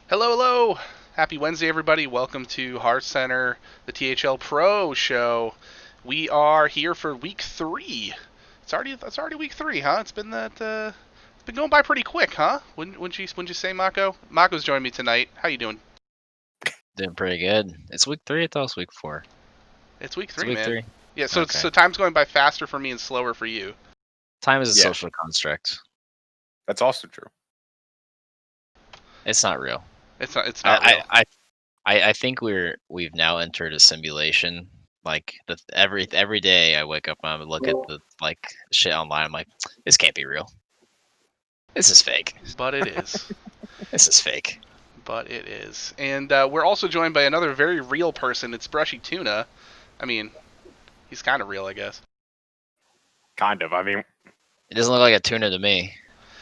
Hello, hello! Happy Wednesday, everybody. Welcome to HearthCenter, the THL Pro show. We are here for week 3. It's already week 3, huh? It's been going by pretty quick, huh? Wouldn't you say, Mako? Mako's joining me tonight. How you doing? Doing pretty good. It's week 3. I thought it was week 4. It's week 3, week man. 3. Yeah. So Okay. so time's going by faster for me and slower for you. Time is a social construct. That's also true. It's not real. It's not real. I think we've now entered a simulation. Like every day I wake up and I look at the shit online. I'm like, this can't be real. This is fake. But it is. This is fake. But it is. And we're also joined by another very real person. It's BrushyTuna. I mean, he's kind of real, I guess. Kind of. I mean, it doesn't look like a tuna to me.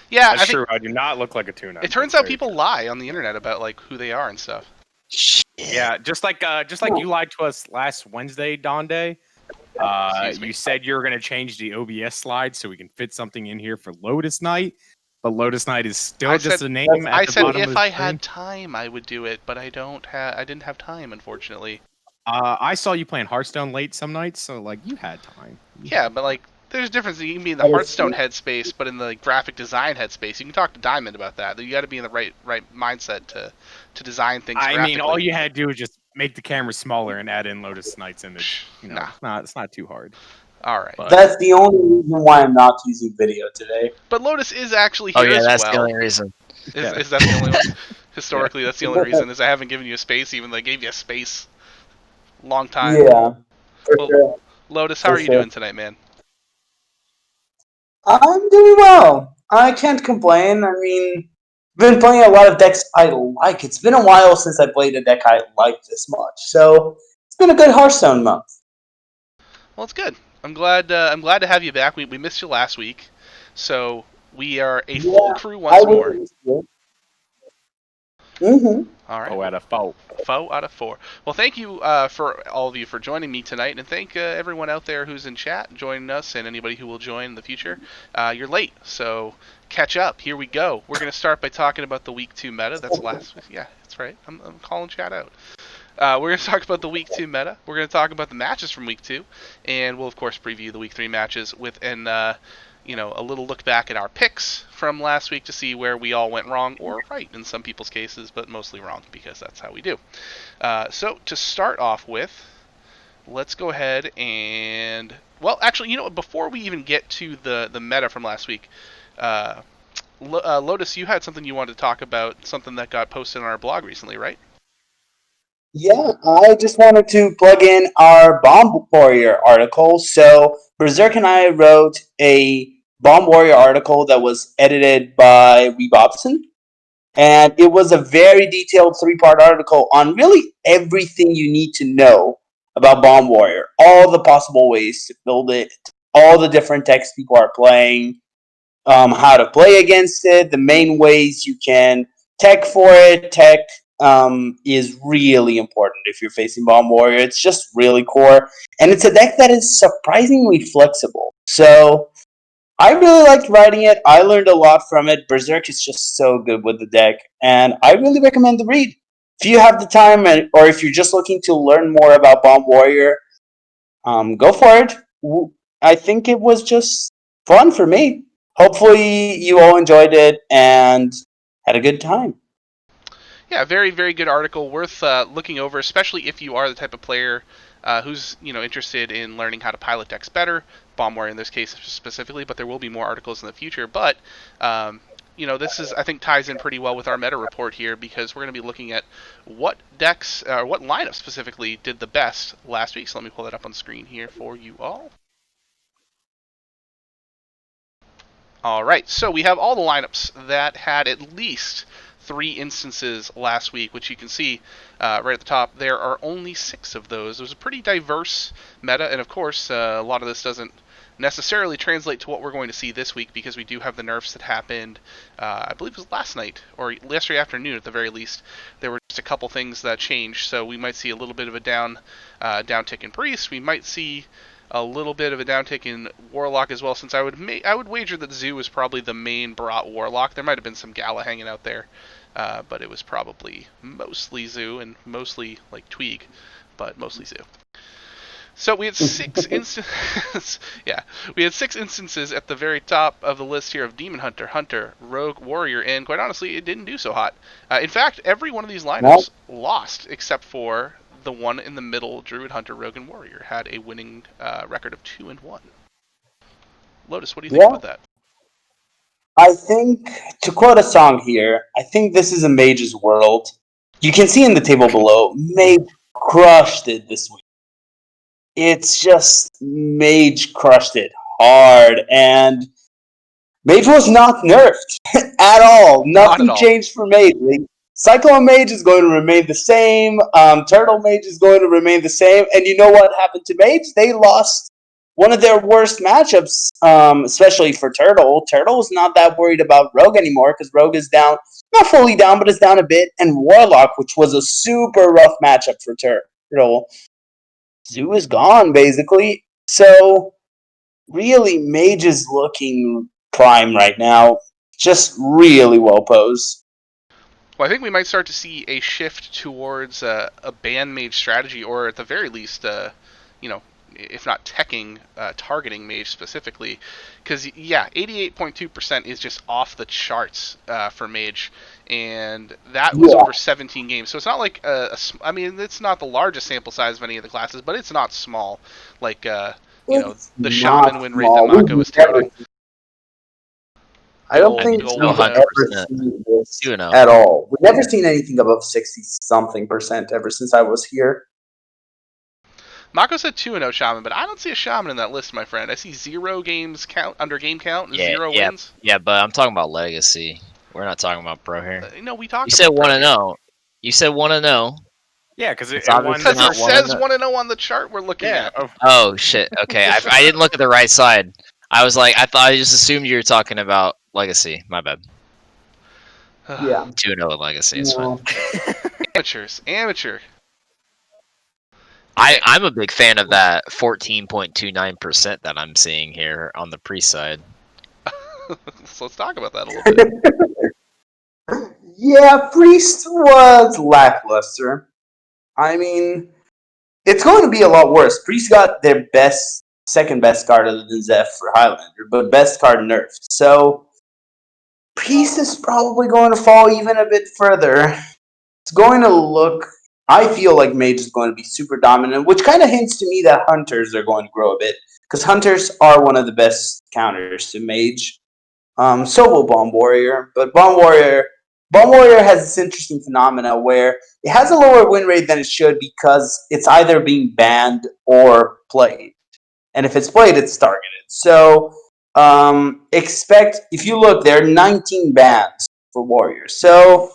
Yeah, that's true. I do not look like a tuna. It turns out people lie on the internet about who they are and stuff. Shit. Yeah, just like you lied to us last Wednesday, Donde. You said you were going to change the OBS slide so we can fit something in here for LotusKnight, but LotusKnight is still just a name. I said if I had time, I would do it, but I didn't have time, unfortunately. I saw you playing Hearthstone late some nights, so you had time. Yeah, but there's a difference. You can be in the Hearthstone headspace, but in the graphic design headspace, you can talk to Diamond about that. You got to be in the right mindset to design things. I mean, all you had to do was just make the camera smaller and add in LotusKnight's image. It's not too hard. All right. But that's the only reason why I'm not using video today. But Lotus is actually here as well. Oh yeah, that's the only reason. Is that the only one? Historically, that's the only reason. Is I haven't given you a space, even though I gave you a space. Long time. Yeah. For sure. Lotus, how are you doing tonight, man? I'm doing well. I can't complain. I mean, been playing a lot of decks I like. It's been a while since I played a deck I like this much, so it's been a good Hearthstone month. Well, it's good. I'm glad to have you back. We missed you last week, so we are a full crew once more. Mm-hmm. All right. 4 out of 4. 4 out of 4. Well, thank you for all of you for joining me tonight, and thank everyone out there who's in chat joining us, and anybody who will join in the future. You're late, so catch up. Here we go. We're going to start by talking about the Week 2 meta. That's last week. Yeah, that's right. I'm calling chat out. We're going to talk about the Week 2 meta. We're going to talk about the matches from Week 2, and we'll, of course, preview the Week 3 matches with a little look back at our picks from last week to see where we all went wrong or right in some people's cases, but mostly wrong because that's how we do. So to start off with, let's go ahead and... Well, actually, before we even get to the meta from last week, Lotus, you had something you wanted to talk about, something that got posted on our blog recently, right? Yeah, I just wanted to plug in our Bomb Warrior article. So Berserk and I wrote a Bomb Warrior article that was edited by Ree Bobson. And it was a very detailed 3-part article on really everything you need to know about Bomb Warrior. All the possible ways to build it, all the different decks people are playing, how to play against it, the main ways you can tech for it. Tech is really important if you're facing Bomb Warrior. It's just really core. And it's a deck that is surprisingly flexible. So I really liked writing it. I learned a lot from it. Berserk is just so good with the deck. And I really recommend the read. If you have the time, or if you're just looking to learn more about Bomb Warrior, go for it. I think it was just fun for me. Hopefully you all enjoyed it and had a good time. Yeah, very, very good article, worth looking over, especially if you are the type of player who's interested in learning how to pilot decks better, Bomb Warrior in this case specifically, but there will be more articles in the future. But this is, I think, ties in pretty well with our meta report here, because we're going to be looking at what decks, or what lineup specifically did the best last week. So let me pull that up on screen here for you all. All right, so we have all the lineups that had at least 3 instances last week, which you can see right at the top. There are only 6 of those. It was a pretty diverse meta, and of course, a lot of this doesn't necessarily translate to what we're going to see this week, because we do have the nerfs that happened, I believe it was last night, or yesterday afternoon at the very least. There were just a couple things that changed, so we might see a little bit of a downtick in Priest. We might see a little bit of a downtick in Warlock as well, since I would wager that Zoo is probably the main brought Warlock. There might have been some Gala hanging out there, but it was probably mostly Zoo and mostly like Tweeg, but mostly Zoo. So we had 6 instances. Yeah, we had 6 instances at the very top of the list here of Demon Hunter, Hunter, Rogue, Warrior, and quite honestly, it didn't do so hot. In fact, every one of these lineups lost except for the one in the middle, Druid, Hunter, Rogue, and Warrior, had a winning record of 2-1. Lotus, what do you think about that? I think, to quote a song here, I think this is a Mage's world. You can see in the table below, Mage crushed it this week. It's just, Mage crushed it hard, and Mage was not nerfed at all. Nothing changed for Mage. Cyclone Mage is going to remain the same. Turtle Mage is going to remain the same. And you know what happened to Mage? They lost one of their worst matchups, especially for Turtle. Turtle is not that worried about Rogue anymore, because Rogue is down, not fully down, but is down a bit. And Warlock, which was a super rough matchup for Turtle, Zoo is gone, basically. So, really, Mage is looking prime right now. Just really well posed. Well, I think we might start to see a shift towards a ban Mage strategy, or at the very least, if not teching, targeting Mage specifically. Because, yeah, 88.2% is just off the charts for Mage, and that was over 17 games. So it's not like, it's not the largest sample size of any of the classes, but it's not small. Like, the Shaman win rate that Mako was touting. I don't think we've ever seen this at all. We've never seen anything above 60-something% ever since I was here. Mako said 2-0 Shaman, but I don't see a Shaman in that list, my friend. I see 0 games count under game count and 0 wins. Yeah, but I'm talking about Legacy. We're not talking about pro here. No, we talked You said about pro 1-0. You said 1-0. Yeah, because It's it won. obviously Because not it says 1-0. 1-0 on the chart we're looking Yeah. at. Oh shit. Okay, I didn't look at the right side. I was like, I just assumed you were talking about Legacy. My bad. Yeah. 2-0 Legacy. It's fine. Amateur. I'm a big fan of that 14.29% that I'm seeing here on the pre-side. So let's talk about that a little bit. Yeah, Priest was lackluster. I mean, it's going to be a lot worse. Priest got their second best card other than Zeph for Highlander, but best card nerfed. So Priest is probably going to fall even a bit further. It's going to look. I feel like Mage is going to be super dominant, which kind of hints to me that Hunters are going to grow a bit, because Hunters are one of the best counters to Mage. So will Bomb Warrior, but Bomb Warrior has this interesting phenomena where it has a lower win rate than it should because it's either being banned or played, and if it's played, it's targeted. So expect, if you look, there are 19 bans for Warriors. So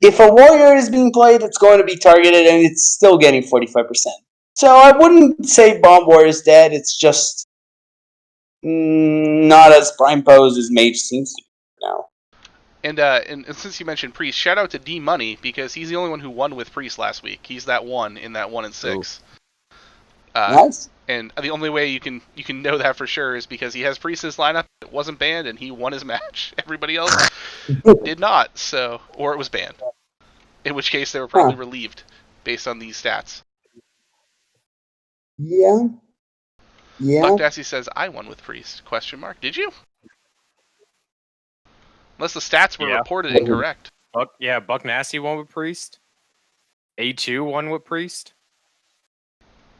if a Warrior is being played, it's going to be targeted, and it's still getting 45%. So I wouldn't say Bomb Warrior is dead. It's just not as prime pose as Mage seems to be now. And since you mentioned Priest, shout out to D Money because he's the only one who won with Priest last week. He's that one in that 1-6. Nice. And the only way you can know that for sure is because he has Priest in his lineup. It wasn't banned, and he won his match. Everybody else did not. So, or it was banned. In which case, they were probably relieved based on these stats. Yeah. Buck Dassey says, "I won with Priest?" ? Did you? Unless the stats were reported incorrect. Buck Nasty won with Priest. A2 won with Priest.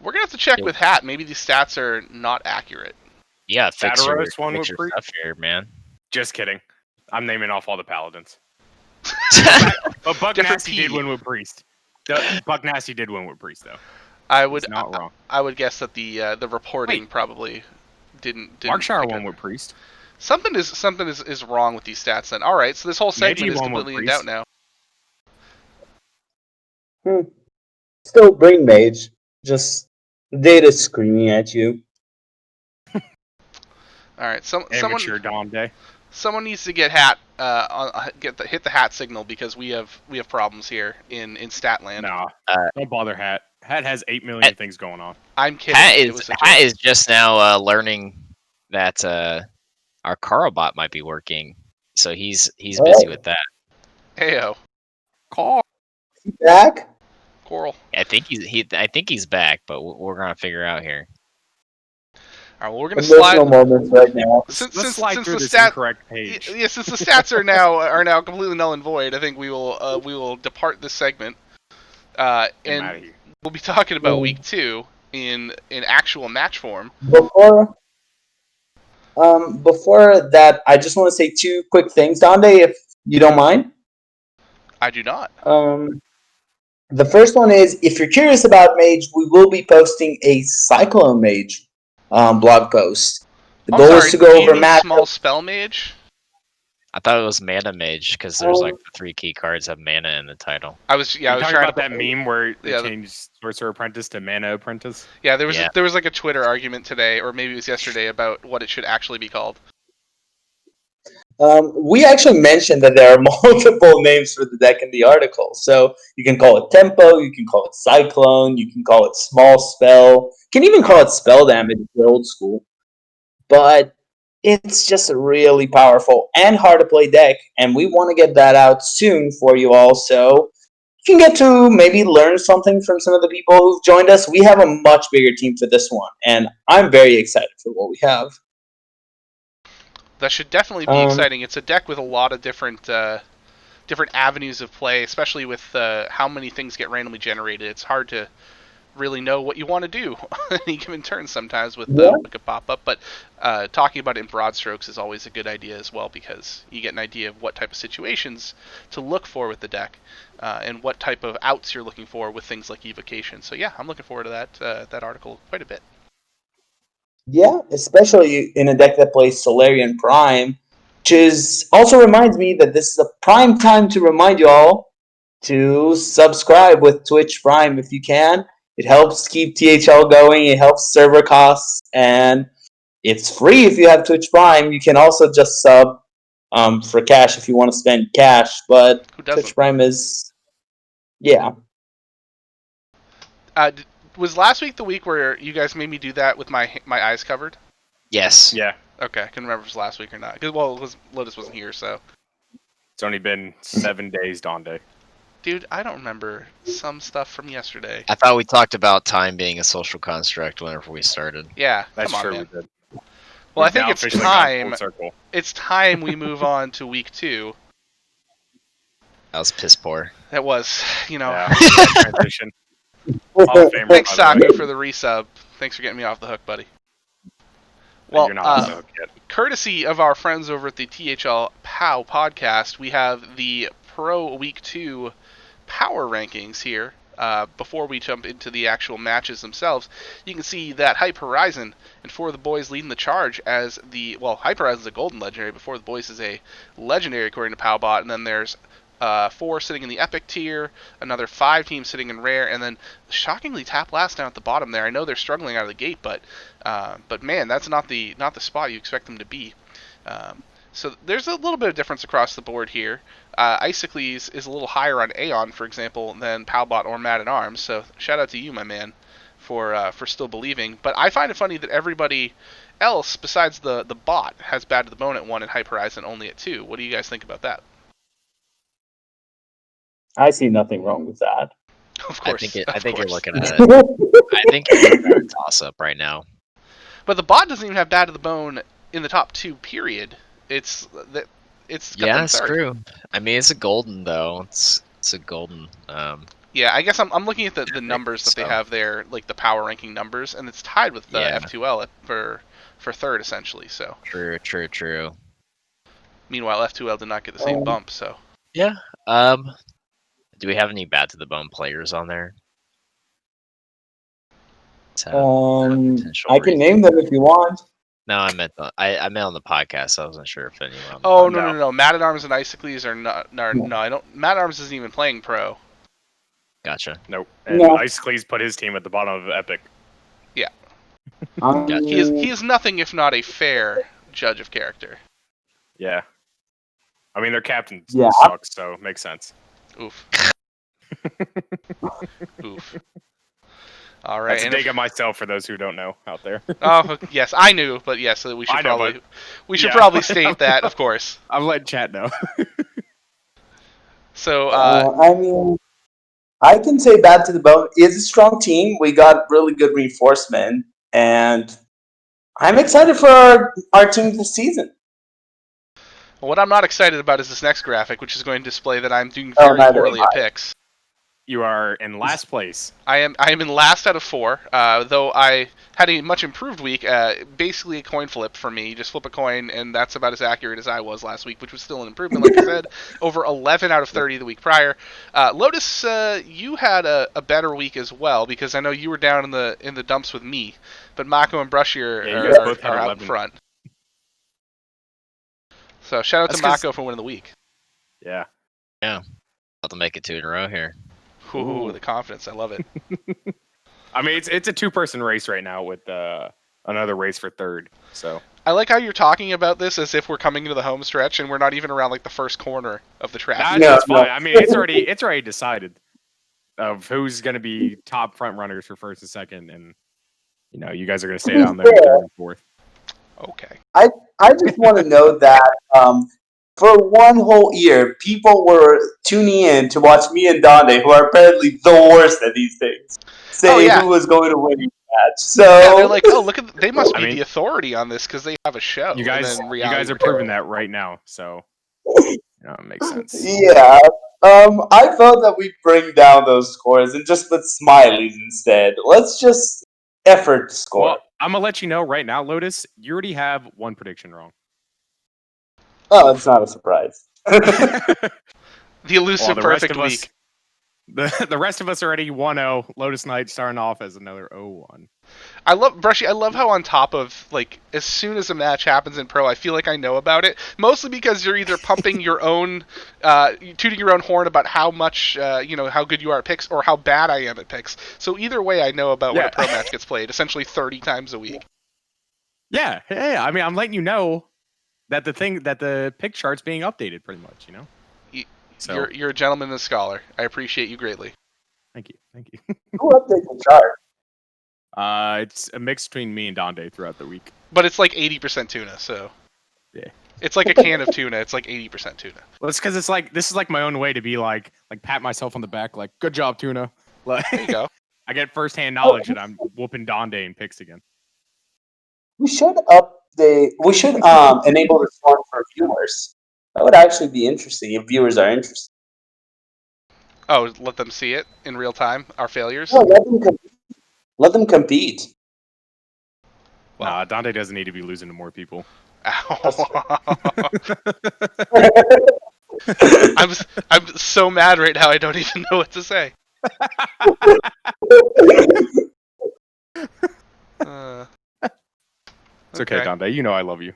We're gonna have to check with Hat. Maybe these stats are not accurate. Yeah, fix your won with Priest. stuff here, man. Just kidding. I'm naming off all the paladins. But Buck Nasty did win with Priest. Buck Nasty did win with Priest, though. It's not wrong. I would guess that the reporting probably didn't. Markshire won with Priest. Something is wrong with these stats. Then, all right. So this whole segment is completely in doubt now. Still bring Mage. Just data screaming at you. All right. Amateur Donde. Someone needs to get Hat hit the Hat signal because we have problems here in Statland. Nah, don't bother Hat. Hat has 8 million things going on. I'm kidding. Hat is just now learning that our Carlbot might be working, so he's busy with that. Heyo. Carl. Back? Coral. I think he's back, but we're gonna figure out here. All right, well, we're gonna slide moments right now. Let's slide through this incorrect page. Yeah, since the stats are now completely null and void, I think we will depart this segment, and we'll be talking about week 2 in actual match form. Before that, I just want to say 2 quick things, Donde, if you don't mind. I do not. The first one is, if you're curious about Mage, we will be posting a Cyclone Mage blog post. The goal is to go over match. Small spell mage. I thought it was Mana Mage because there's like the 3 key cards have mana in the title. I was trying about that meme where they changed Sorcerer Apprentice to Mana Apprentice. Yeah, there was like a Twitter argument today, or maybe it was yesterday, about what it should actually be called. We actually mentioned that there are multiple names for the deck in the article. So you can call it Tempo, you can call it Cyclone, you can call it Small Spell, you can even call it Spell Damage, the old school. But it's just a really powerful and hard to play deck, and we want to get that out soon for you all, so you can get to maybe learn something from some of the people who've joined us. We have a much bigger team for this one, and I'm very excited for what we have. That should definitely be exciting. It's a deck with a lot of different avenues of play, especially with how many things get randomly generated. It's hard to really know what you want to do on any given turn sometimes with what could pop up. But talking about it in broad strokes is always a good idea as well, because you get an idea of what type of situations to look for with the deck and what type of outs you're looking for with things like Evocation. So yeah, I'm looking forward to that article quite a bit. Yeah, especially in a deck that plays Solarian Prime. Which also reminds me that this is a prime time to remind you all to subscribe with Twitch Prime if you can. It helps keep THL going. It helps server costs, and it's free if you have Twitch Prime. You can also just sub for cash if you want to spend cash. But Who doesn't? Twitch Prime is, yeah. Was last week the week where you guys made me do that with my eyes covered? Yes. Yeah. Okay, I couldn't remember if it was last week or not. Because Lotus wasn't here, so. It's only been 7 days, Donde. Dude, I don't remember some stuff from yesterday. I thought we talked about time being a social construct whenever we started. Yeah, That's come on, true. man. We did. Well, We've I think now it's officially gone time. full circle. It's time we move on to week 2. That was piss poor. That was, Yeah, that transition. Hall of Famer, Thanks, by the way. Saku, for the resub. Thanks for getting me off the hook, buddy. Well, You're not off the hook yet. courtesy of our friends over at the THL POW podcast, we have the Pro Week 2 power rankings here. Before we jump into the actual matches themselves, you can see that Hype Horizon and For the Boys leading the charge as Hype Horizon's a golden legendary, but For the Boys is a legendary according to PowBot, and then there's 4 sitting in the epic tier, another 5 teams sitting in rare, and then shockingly Tap Last down at the bottom there. I know they're struggling out of the gate, but man, that's not the spot you expect them to be. So there's a little bit of difference across the board here. Icicles is a little higher on Aeon, for example, than Palbot or Mad at Arms. So shout out to you, my man, for still believing. But I find it funny that everybody else besides the bot has Bad to the Bone at 1 and Hype Horizon only at 2. What do you guys think about that? I see nothing wrong with that. Of course. I think you're looking at a toss up right now. But the bot doesn't even have Bad to the Bone in the top 2. Period. It's it's true. I mean, it's a golden though. It's a golden. Yeah, I guess I'm looking at the numbers that they have there, like the power ranking numbers, and it's tied with the F2L for third essentially. So True. Meanwhile, F2L did not get the same bump. So yeah. Do we have any Bad to the Bone players on there? I can name them if you want. No, I meant on the podcast. I wasn't sure if anyone. Oh no! Mad at Arms and Icicles are not. No, I don't. Mad at Arms isn't even playing pro. Gotcha. Nope. And Icicles put his team at the bottom of Epic. Yeah. Gotcha. He is nothing if not a fair judge of character. Yeah. I mean, their captain sucks, so it makes sense. Oof. Oof. All right. That's a dig at myself for those who don't know out there. Oh yes, I knew, but yes, we should probably state that, of course. I'm letting chat know. So I mean, I can say Bad to the Bone is a strong team. We got really good reinforcement, and I'm excited for our team this season. What I'm not excited about is this next graphic, which is going to display that I'm doing very poorly at picks. You are in last place. I am in last out of 4, though I had a much improved week. Basically a coin flip for me. Just flip a coin, and that's about as accurate as I was last week, which was still an improvement, like I said. Over 11 out of 30 the week prior. Lotus, you had a better week as well, because I know you were down in the dumps with me, but Mako and Brushy are out in front. So shout out to Mako for winning the week. Yeah. Yeah. About to make it 2 in a row here. Ooh, the confidence. I love it. I mean, it's a 2-person race right now with another race for third. So I like how you're talking about this as if we're coming into the home stretch and we're not even around like the first corner of the track. That's fine. I mean, it's already decided of who's going to be top front runners for first and second, and you guys are going to stay down there third and fourth. Okay. I just want to know that for one whole year, people were tuning in to watch me and Donde, who are apparently the worst at these things, say who was going to win each match. So they're like, oh, look they must be the authority on this because they have a show. You guys are proving that right now, so it makes sense. Yeah. I felt that we'd bring down those scores and just put smileys instead. Let's just effort score. Well, I'm gonna let you know right now, Lotus. You already have 1 prediction wrong. Oh, it's not a surprise. The elusive perfect week. The rest of us are already 1-0. LotusKnight starting off as another 0-1. I love how on top of, like, as soon as a match happens in pro, I feel like I know about it. Mostly because you're either pumping your own, tooting your own horn about how much, how good you are at picks, or how bad I am at picks. So either way, I know about when a pro match gets played, essentially 30 times a week. Yeah, hey, I mean, I'm letting you know that the pick chart's being updated, pretty much. So You're a gentleman and a scholar. I appreciate you greatly. thank you. Who updates the chart? It's a mix between me and Donde throughout the week. But it's like 80% tuna, so Yeah. it's like a can of tuna. It's like 80% tuna. Well, it's because this is like my own way to be like pat myself on the back, like good job, tuna. Like, There you go. I get firsthand knowledge that I'm whooping Donde in picks again. We should enable this one for viewers. That would actually be interesting if viewers are interested. Oh, let them see it in real time. Our failures. No, let them compete. Well. Nah, Donde doesn't need to be losing to more people. I'm so mad right now. I don't even know what to say. It's okay, Donde. You know I love you.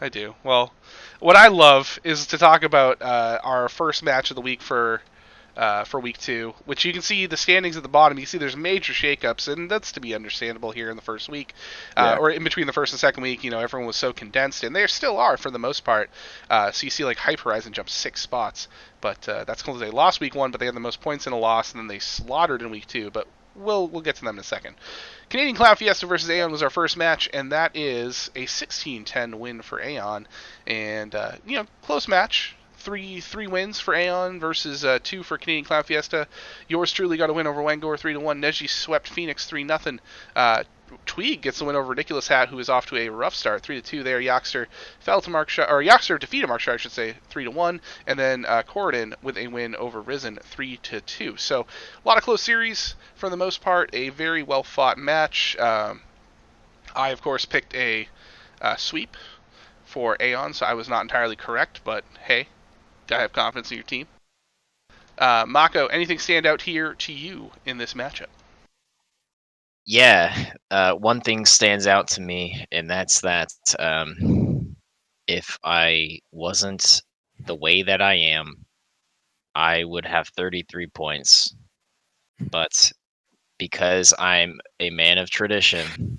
I do. Well, what I love is to talk about our first match of the week for week 2, which you can see the standings at the bottom. You see there's major shakeups, and that's to be understandable here in the first week, or in between the first and second week. Everyone was so condensed, and they still are for the most part. So you see like Hype Horizon jumped 6 spots, but that's because they lost week 1, but they had the most points in a loss, and then they slaughtered in week 2. But we'll get to them in a second. Canadian Cloud Fiesta versus Aeon was our first match, and that is a 16-10 win for Aeon, and close match. Three wins for Aeon versus 2 for Canadian Cloud Fiesta. Yours truly got a win over Wengor 3-1. Neji swept Phoenix 3-0. Tweeg gets the win over Ridiculous Hat, who is off to a rough start, 3-2 there. Yoxter defeated Markshire, I should say, 3-1, and then Corridon with a win over Risen 3-2. So a lot of close series for the most part. A very well fought match. I of course picked a sweep for Aeon, so I was not entirely correct, but hey, gotta have confidence in your team. Mako, anything stand out here to you in this matchup? Yeah, one thing stands out to me, and that's that if I wasn't the way that I am, I would have 33 points. But because I'm a man of tradition,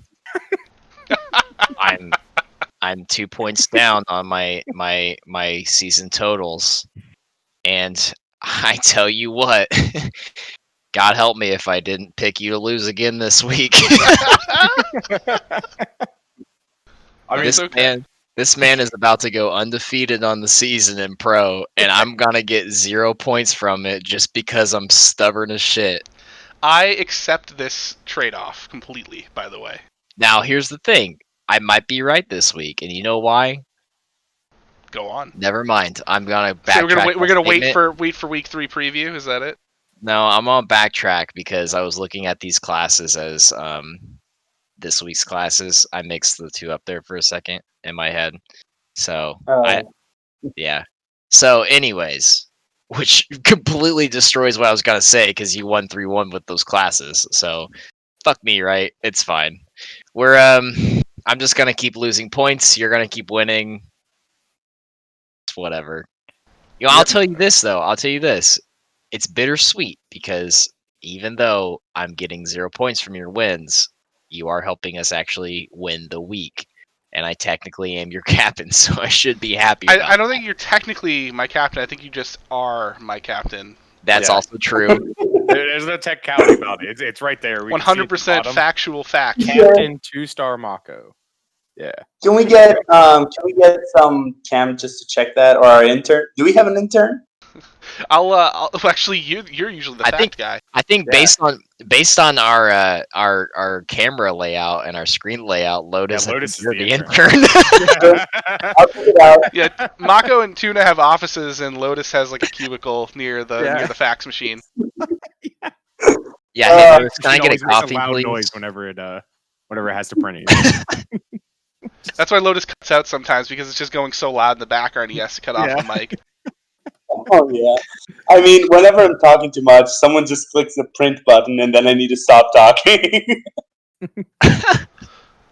I'm 2 points down on my season totals, and I tell you what. God help me if I didn't pick you to lose again this week. This man is about to go undefeated on the season in pro, and I'm gonna get 0 points from it just because I'm stubborn as shit. I accept this trade-off completely, by the way. Now, here's the thing. I might be right this week, and you know why? Go on. Never mind. I'm gonna backtrack. So we're gonna wait for week 3 preview. Is that it? No, I'm on backtrack because I was looking at these classes as this week's classes. I mixed the two up there for a second in my head. So yeah. So anyways, which completely destroys what I was gonna say because you won 3-1 with those classes. So fuck me, right? It's fine. I'm just gonna keep losing points. You're gonna keep winning. It's whatever. I'll tell you this though. It's bittersweet because even though I'm getting 0 points from your wins, you are helping us actually win the week. And I technically am your captain, so I should be happy. I don't think you're technically my captain. I think you just are my captain. That's also true. There's no technicality about it. It's right there. 100% factual fact. Captain 2StarMako. Yeah. Can we get some Cam just to check that, or our intern? Do we have an intern? I'll actually you're usually the fact guy. I think based on our camera layout and our screen layout, Lotus is the intern. I'll check it out. Yeah, Mako and Tuna have offices, and Lotus has like a cubicle near the fax machine. Yeah, hey, Lotus, can I get a coffee, loud please? Noise whenever it has to print it. That's why Lotus cuts out sometimes because it's just going so loud in the background. He has to cut off the mic. Oh yeah. I mean, whenever I'm talking too much, someone just clicks the print button, and then I need to stop talking.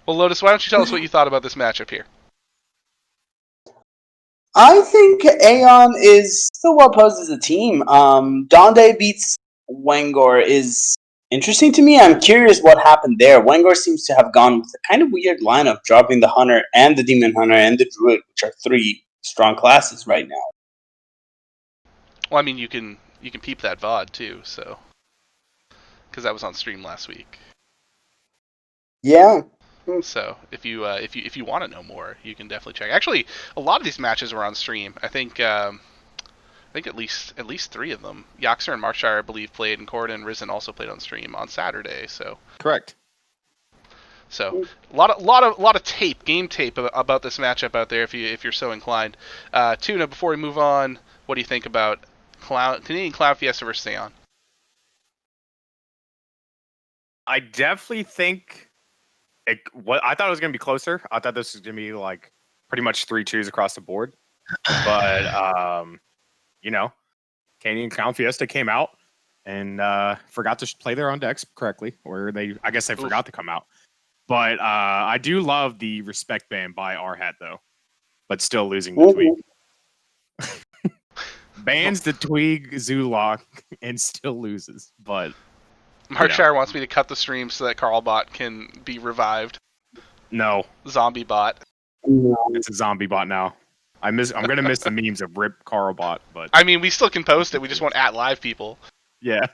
Well, Lotus, why don't you tell us what you thought about this matchup here? I think Aeon is still well posed as a team. Donde beats Wengor is interesting to me. I'm curious what happened there. Wengor seems to have gone with a kind of weird lineup, dropping the Hunter and the Demon Hunter and the Druid, which are 3 strong classes right now. Well, I mean, you can peep that VOD too, so because that was on stream last week. Yeah. So if you want to know more, you can definitely check. Actually, a lot of these matches were on stream. I think at least 3 of them. Yoxer and Marshire, I believe, played, and Corda and Risen also played on stream on Saturday. So Correct. a lot of tape, game tape about this matchup out there if you're so inclined. Tuna, before we move on, what do you think about Canadian Clown Fiesta versus Aeon? I definitely think I thought it was going to be closer. I thought this was going to be like pretty much 3-2s across the board. But Canadian Clown Fiesta came out and forgot to play their own decks correctly, or I guess they forgot to come out. But I do love the respect ban by R-Hat though, but still losing the Tweak. Bans the Tweak Zoolock and still loses, but Markshire wants me to cut the stream so that Carlbot can be revived. No. Zombie bot. It's a zombie bot now. I'm gonna miss the memes of Rip Carlbot, but I mean, we still can post it. We just won't @live people. Yeah.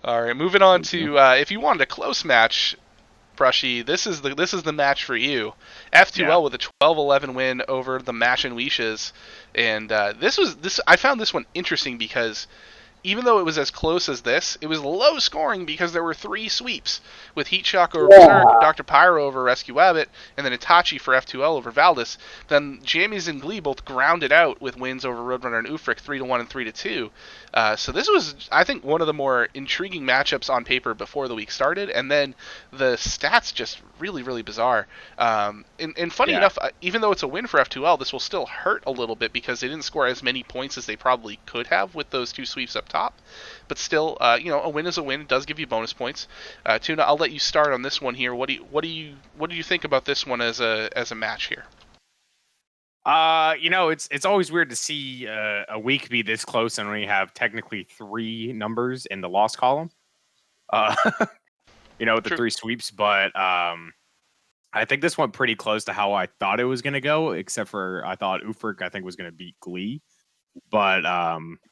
All right, moving on to if you wanted a close match, Brushy, this is the match for you. F2L with a 12-11 win over the Machinweishas, and I found this one interesting because even though it was as close as this, it was low scoring because there were 3 sweeps, with Heat Shock over Berserk, Dr. Pyro over Rescue Wabbit, and then Itachi for F2L over Valdis. Then Jammies and Glee both grounded out with wins over Roadrunner and Ufric 3-1 and 3-2. So this was, I think, one of the more intriguing matchups on paper before the week started, and then the stats just really, really bizarre. And funny enough, even though it's a win for F2L, this will still hurt a little bit because they didn't score as many points as they probably could have with those 2 sweeps up top. But still, a win is a win. It does give you bonus points. Tuna, I'll let you start on this one here. What do you think about this one as a match here? It's always weird to see a week be this close and we have technically 3 numbers in the loss column. With the True. 3 sweeps, but I think this went pretty close to how I thought it was going to go, except for I thought Ufric, I think, was going to beat Glee. But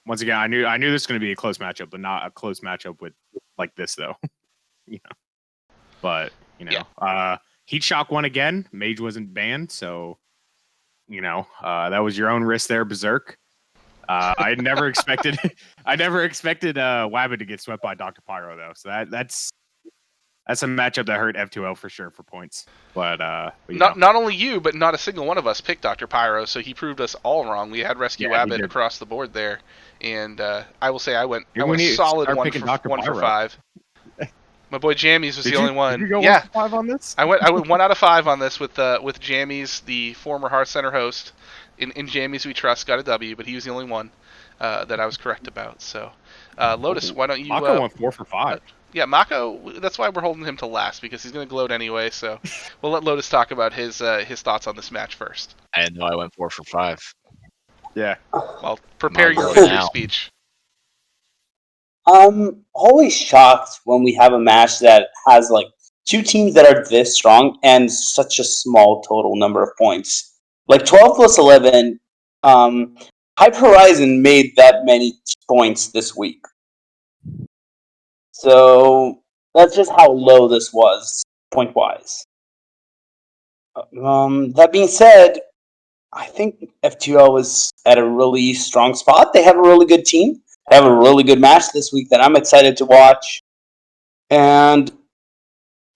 once again, I knew this was going to be a close matchup, but not a close matchup with like this though. But Heat Shock won again. Mage wasn't banned, so that was your own risk there, Berserk. I never expected Wabbit to get swept by Dr. Pyro though, so that's a matchup that hurt F2L for sure for points. But not only you, but not a single one of us picked Dr. Pyro, so he proved us all wrong. We had Rescue Wabbit across the board there, and I will say I went solid 1 for 5. My boy Jammies was the only one. Did you go 1 for 5 on this? I went 1 out of 5 on this with Jammies, the former HearthCenter host. In Jammies we trust, got a W, but he was the only one that I was correct about. So, Lotus, why don't you? Mako went 4 for 5. Yeah, Mako. That's why we're holding him to last, because he's going to gloat anyway. So we'll let Lotus talk about his thoughts on this match first. I didn't know I went 4 for 5. Yeah. Well, prepare your victory speech. Always shocked when we have a match that has like 2 teams that are this strong and such a small total number of points. Like 12 plus 11, Hype Horizon made that many points this week. So that's just how low this was, point-wise. That being said, I think F2L was at a really strong spot. They have a really good team. They have a really good match this week that I'm excited to watch. And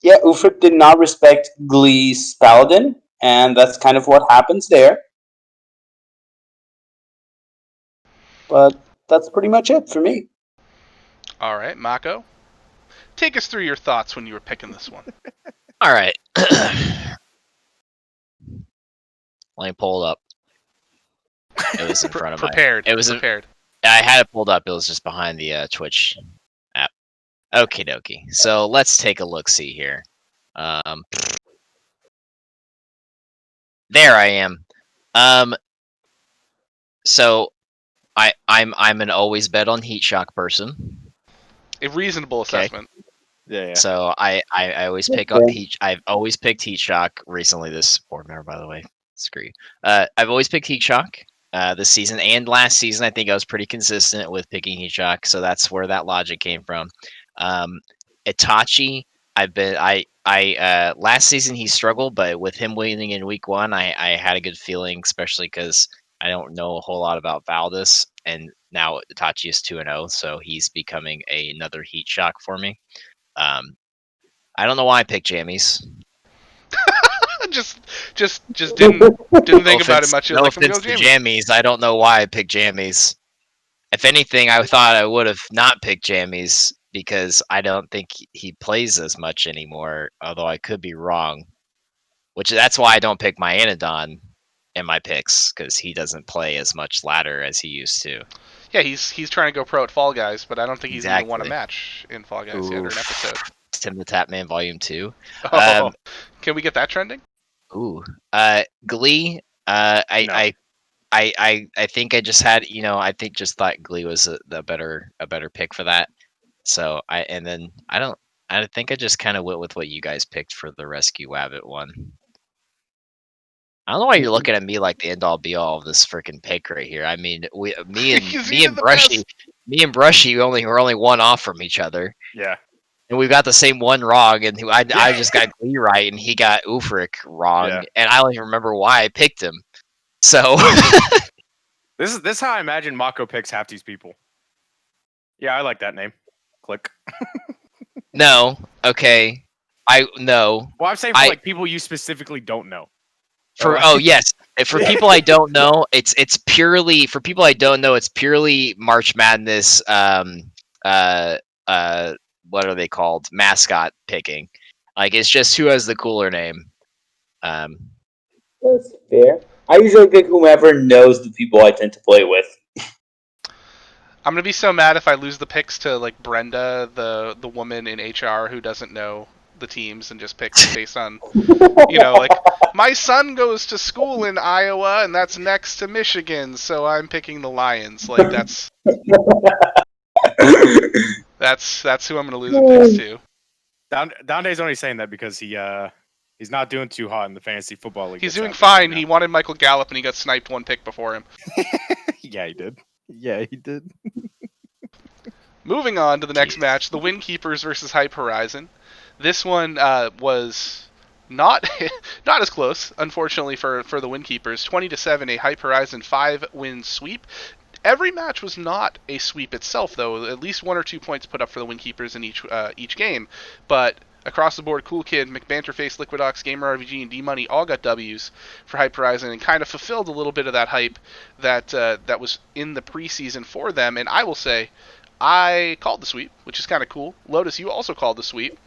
yeah, Ufric did not respect Glee's Paladin, and that's kind of what happens there. But that's pretty much it for me. All right, Mako, take us through your thoughts when you were picking this one. All right. Let me pull it up. It was in front of prepared. It was prepared. I had it pulled up. It was just behind the Twitch app. Okie dokie. So let's take a look. See here. There I am. So I'm an always bet on heat shock person. A reasonable Okay. assessment. Yeah. So I always pick up heat. I've always picked heat shock recently. This board member, by the way, screw you. I've always picked heat shock. This season and last season, I think I was pretty consistent with picking heat shock. So that's where that logic came from. Itachi, last season he struggled, but with him winning in week 1, I had a good feeling, especially because I don't know a whole lot about Valdez, and now Itachi is 2-0, so he's becoming another heat shock for me. I don't know why I picked jammies. just didn't think about it much. No Like, I'm offense going to jammies. jammies. I don't know why I picked jammies. If anything, I thought I would have not picked jammies because I don't think he plays as much anymore. Although I could be wrong. That's why I don't pick my Anodon in my picks, because he doesn't play as much ladder as he used to. Yeah, he's trying to go pro at Fall Guys, but I don't think he's even won a Exactly. match in Fall Guys yet, or an episode. Tim the Tapman Volume 2. Oh, can we get that trending? Glee. I think I just had, I think just thought Glee was a better pick for that. So I think I just kind of went with what you guys picked for the Rescue Wabbit one. I don't know why you're looking at me like the end all be all of this freaking pick right here. I mean, me and Brushy, we're only one off from each other. Yeah. And we've got the same one wrong, and I just got Glee right, and he got Ufric wrong, and I don't even remember why I picked him. So this is how I imagine Mako picks half these people. Yeah, I like that name. Click. No, okay, no. Well, I'm saying for like people you specifically don't know. Yes, for people I don't know, it's purely for people I don't know. It's purely March Madness. What are they called? Mascot picking. Like, it's just who has the cooler name. That's fair. I usually pick whomever knows the people I tend to play with. I'm gonna be so mad if I lose the picks to like Brenda, the woman in HR who doesn't know the teams and just picks based on, like, my son goes to school in Iowa and that's next to Michigan, so I'm picking the Lions. Like, that's who I'm gonna lose the picks to. Donde's only saying that because he's not doing too hot in the fantasy football league. He's doing fine. He wanted Michael Gallup and he got sniped one pick before him. Yeah, he did. Yeah, he did. Moving on to the next match, the Windkeepers versus Hype Horizon. This one was not not as close, unfortunately, for the Windkeepers. 20-7, a Hype Horizon 5-win sweep. Every match was not a sweep itself, though. At least 1 or 2 points put up for the Windkeepers in each game. But across the board, Cool Kid, McBanterface, Liquidox, Gamer RVG, and D-Money all got W's for Hype Horizon and kind of fulfilled a little bit of that hype that was in the preseason for them. And I will say, I called the sweep, which is kind of cool. Lotus, you also called the sweep.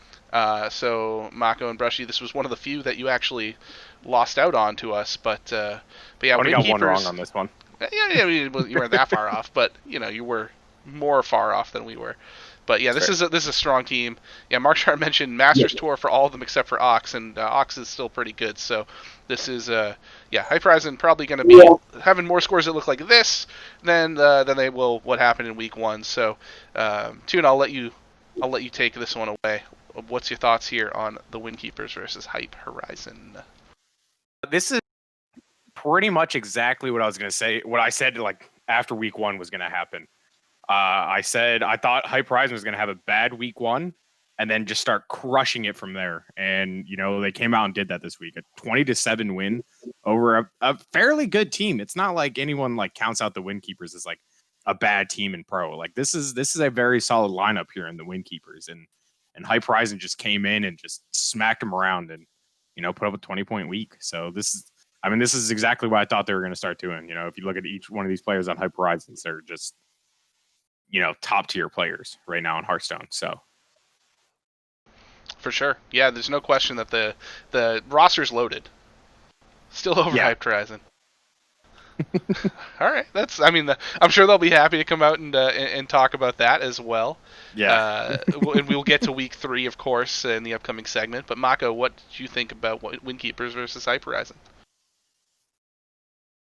So Mako and Brushy, this was one of the few that you actually lost out on to us. But yeah, I only got one wrong on this one. Yeah, you weren't that far off, but you were more far off than we were. But yeah, this is a strong team. Yeah, Mark Sharp mentioned Masters Tour for all of them except for Ox, and Ox is still pretty good. So this is Hype Horizon probably going to be having more scores that look like this than they will what happened in week 1. So Tuna, I'll let you take this one away. What's your thoughts here on the Windkeepers versus Hype Horizon? This is pretty much exactly what I was going to say. What I said like after week 1 was going to happen. I said I thought Hype Horizon was going to have a bad week 1 and then just start crushing it from there. And, they came out and did that this week. A 20-7 win over a fairly good team. It's not like anyone like counts out the Windkeepers as like a bad team in pro. Like this is a very solid lineup here in the Windkeepers. And Hype Horizon just came in and just smacked them around and, put up a 20-point week. So this is exactly what I thought they were going to start doing. If you look at each one of these players on Hype Horizons, they're just, top tier players right now in Hearthstone. So for sure, yeah, there's no question that the roster's loaded. Still over Hype Horizon. All right, I'm sure they'll be happy to come out and talk about that as well. Yeah. And we'll get to week 3, of course, in the upcoming segment. But Mako, what did you think about Windkeepers versus Hyperizon?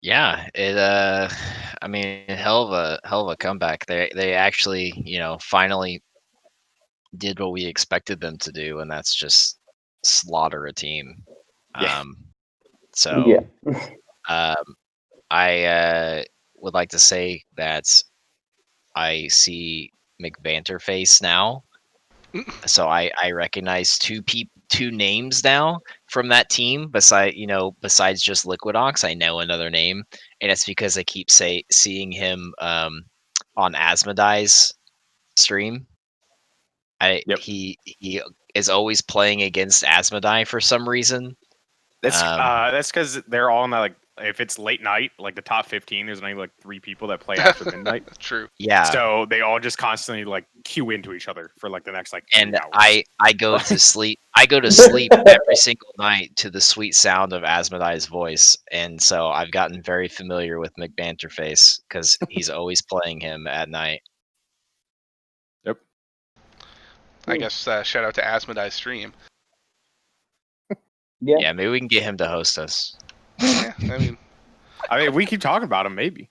Yeah, I mean, hell of a comeback. They actually, finally did what we expected them to do, and that's just slaughter a team. Yeah. So um, I would like to say that I see McBanterface now. So I recognize two names now from that team. Besides just Liquid Ox, I know another name, and it's because I keep seeing him on Asmodee's stream. Yep. He is always playing against Asmodee for some reason. That's because they're all in that, like, if it's late night, like the top 15, there's only like 3 people that play after midnight. True. Yeah. So they all just constantly like queue into each other for like the next like 3 And hours. I go to sleep. I go to sleep every single night to the sweet sound of Asmodee's voice, and so I've gotten very familiar with McBanterface because he's always playing him at night. Yep. I guess shout out to Asmodee's stream. Yeah, maybe we can get him to host us. Yeah, I mean, we keep talking about him. Maybe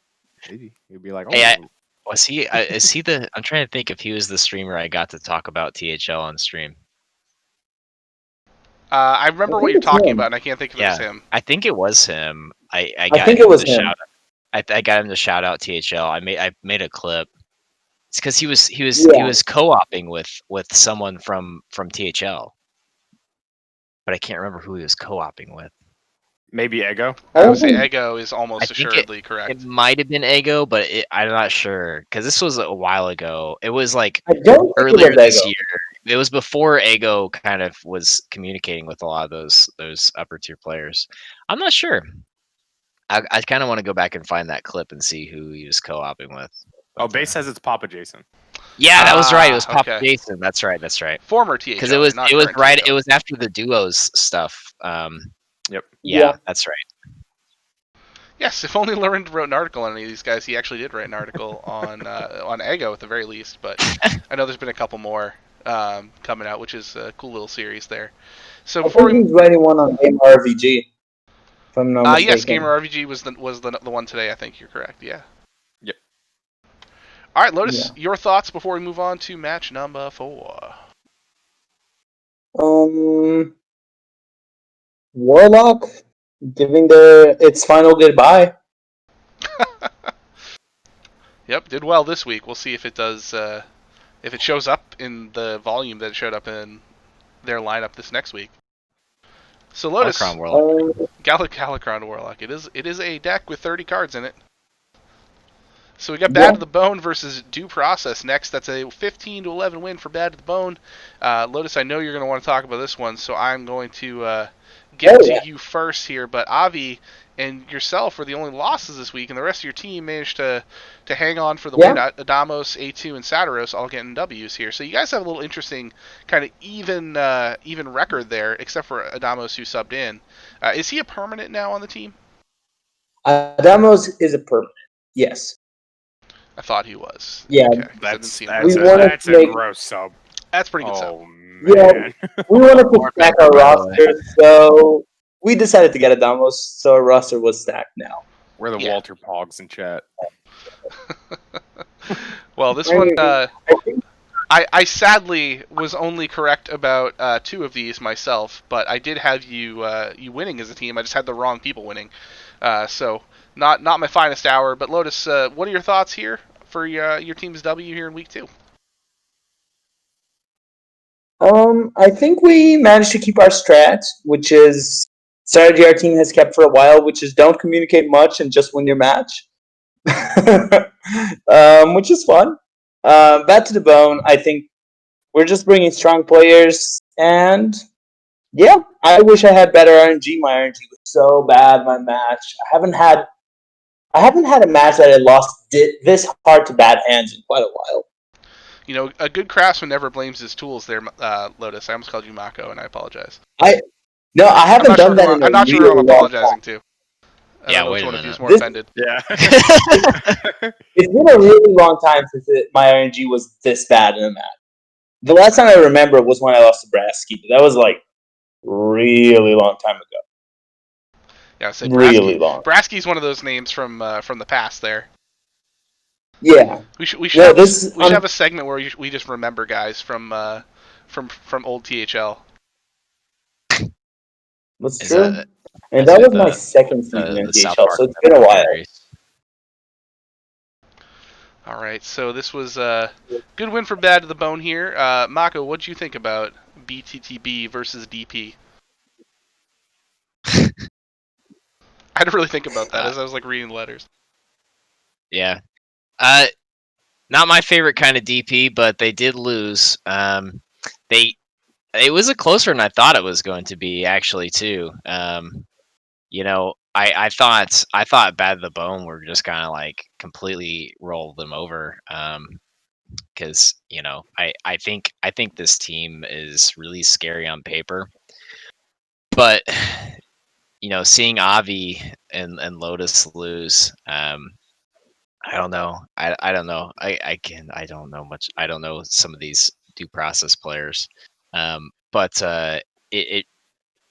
he'd be like, "Oh, Hey, was he? Is he the? I'm trying to think if he was the streamer I got to talk about THL on stream. I remember what you're talking about, and I can't think if it was him. I think it was him. I think it was him. I got him to shout out THL. I made a clip. It's because he was co-oping with someone from THL, but I can't remember who he was co-oping with. maybe Ego. I would say Ego is almost assuredly correct. It might have been Ego, but I'm not sure because this was a while ago. It was like earlier this year. It was before Ego kind of was communicating with a lot of those upper tier players. I'm not sure. I kind of want to go back and find that clip and see who he was co-oping with. Oh, Base says it's Papa Jason. Yeah, that was right. It was Papa okay. Jason. That's right. Former THL. Because it was right. THL. It was after the duos stuff. Yep. Yeah, that's right. Yes, if only Loren wrote an article on any of these guys. He actually did write an article on Ego at the very least, but I know there's been a couple more coming out, which is a cool little series there. So before he's writing one on Gamer RVG. If I'm not mistaken. Yes, Gamer RVG was the one today. I think you're correct. Yeah. Yep. All right, Lotus, your thoughts before we move on to match number 4. Warlock giving its final goodbye. Yep, did well this week. We'll see if it does. If it shows up in the volume that it showed up in their lineup this next week. So Lotus, Galakron Warlock. It is a deck with 30 cards in it. So we got Bad to the Bone versus Due Process next. That's a 15-11 win for Bad to the Bone. Lotus, I know you're going to want to talk about this one, so I'm going to get to you first here. But Avi and yourself were the only losses this week, and the rest of your team managed to hang on for the win. Adamos, A2, and Satiros all getting W's here. So you guys have a little interesting kind of even record there, except for Adamos who subbed in. Is he a permanent now on the team? Adamos is a permanent, yes. I thought he was. Yeah, okay. That's a gross sub. That's pretty good sub. Man. Yeah, we wanted to stack our roster, so we decided to get Adamos, so our roster was stacked now. We're the Walter Pogs in chat. Well, this one, I sadly was only correct about 2 of these myself, but I did have you winning as a team. I just had the wrong people winning. So not my finest hour. But Lotus, what are your thoughts here for your team's W here in week 2? I think we managed to keep our strat, which is strategy our team has kept for a while, which is don't communicate much and just win your match, which is fun. Bad to the Bone, I think we're just bringing strong players, and yeah, I wish I had better RNG. My RNG was so bad. My match, I haven't had a match that I lost this hard to bad hands in quite a while. You know, a good craftsman never blames his tools there, Lotus. I almost called you Mako, and I apologize. I haven't done that in a I'm not sure who I'm apologizing to. I Yeah, don't know wait which a one of you is minute. more This- offended. Yeah. It's been a really long time since my RNG was this bad in a map. The last time I remember was when I lost to Brasky, but that was like really long time ago. Yeah, I said Really long. Brasky's one of those names from the past. There, Yeah. we should Yeah, have this we should have a segment where we just remember guys from old THL. That's Is true. that And is that it was my second season in the South THL, Park so it's been a while. series? All right, so this was a good win for Bad to the Bone here. Mako, what'd you think about BTTB versus DP? I had to really think about that Uh, as I was like reading the letters. Yeah. Not my favorite kind of DP, but they did lose. It was a closer than I thought it was going to be, actually, too. I thought Bad to the Bone were just kind of like completely rolled them over. Because I think this team is really scary on paper, but seeing Avi and Lotus lose, I don't know. I don't know. I don't know much. I don't know some of these due process players, but it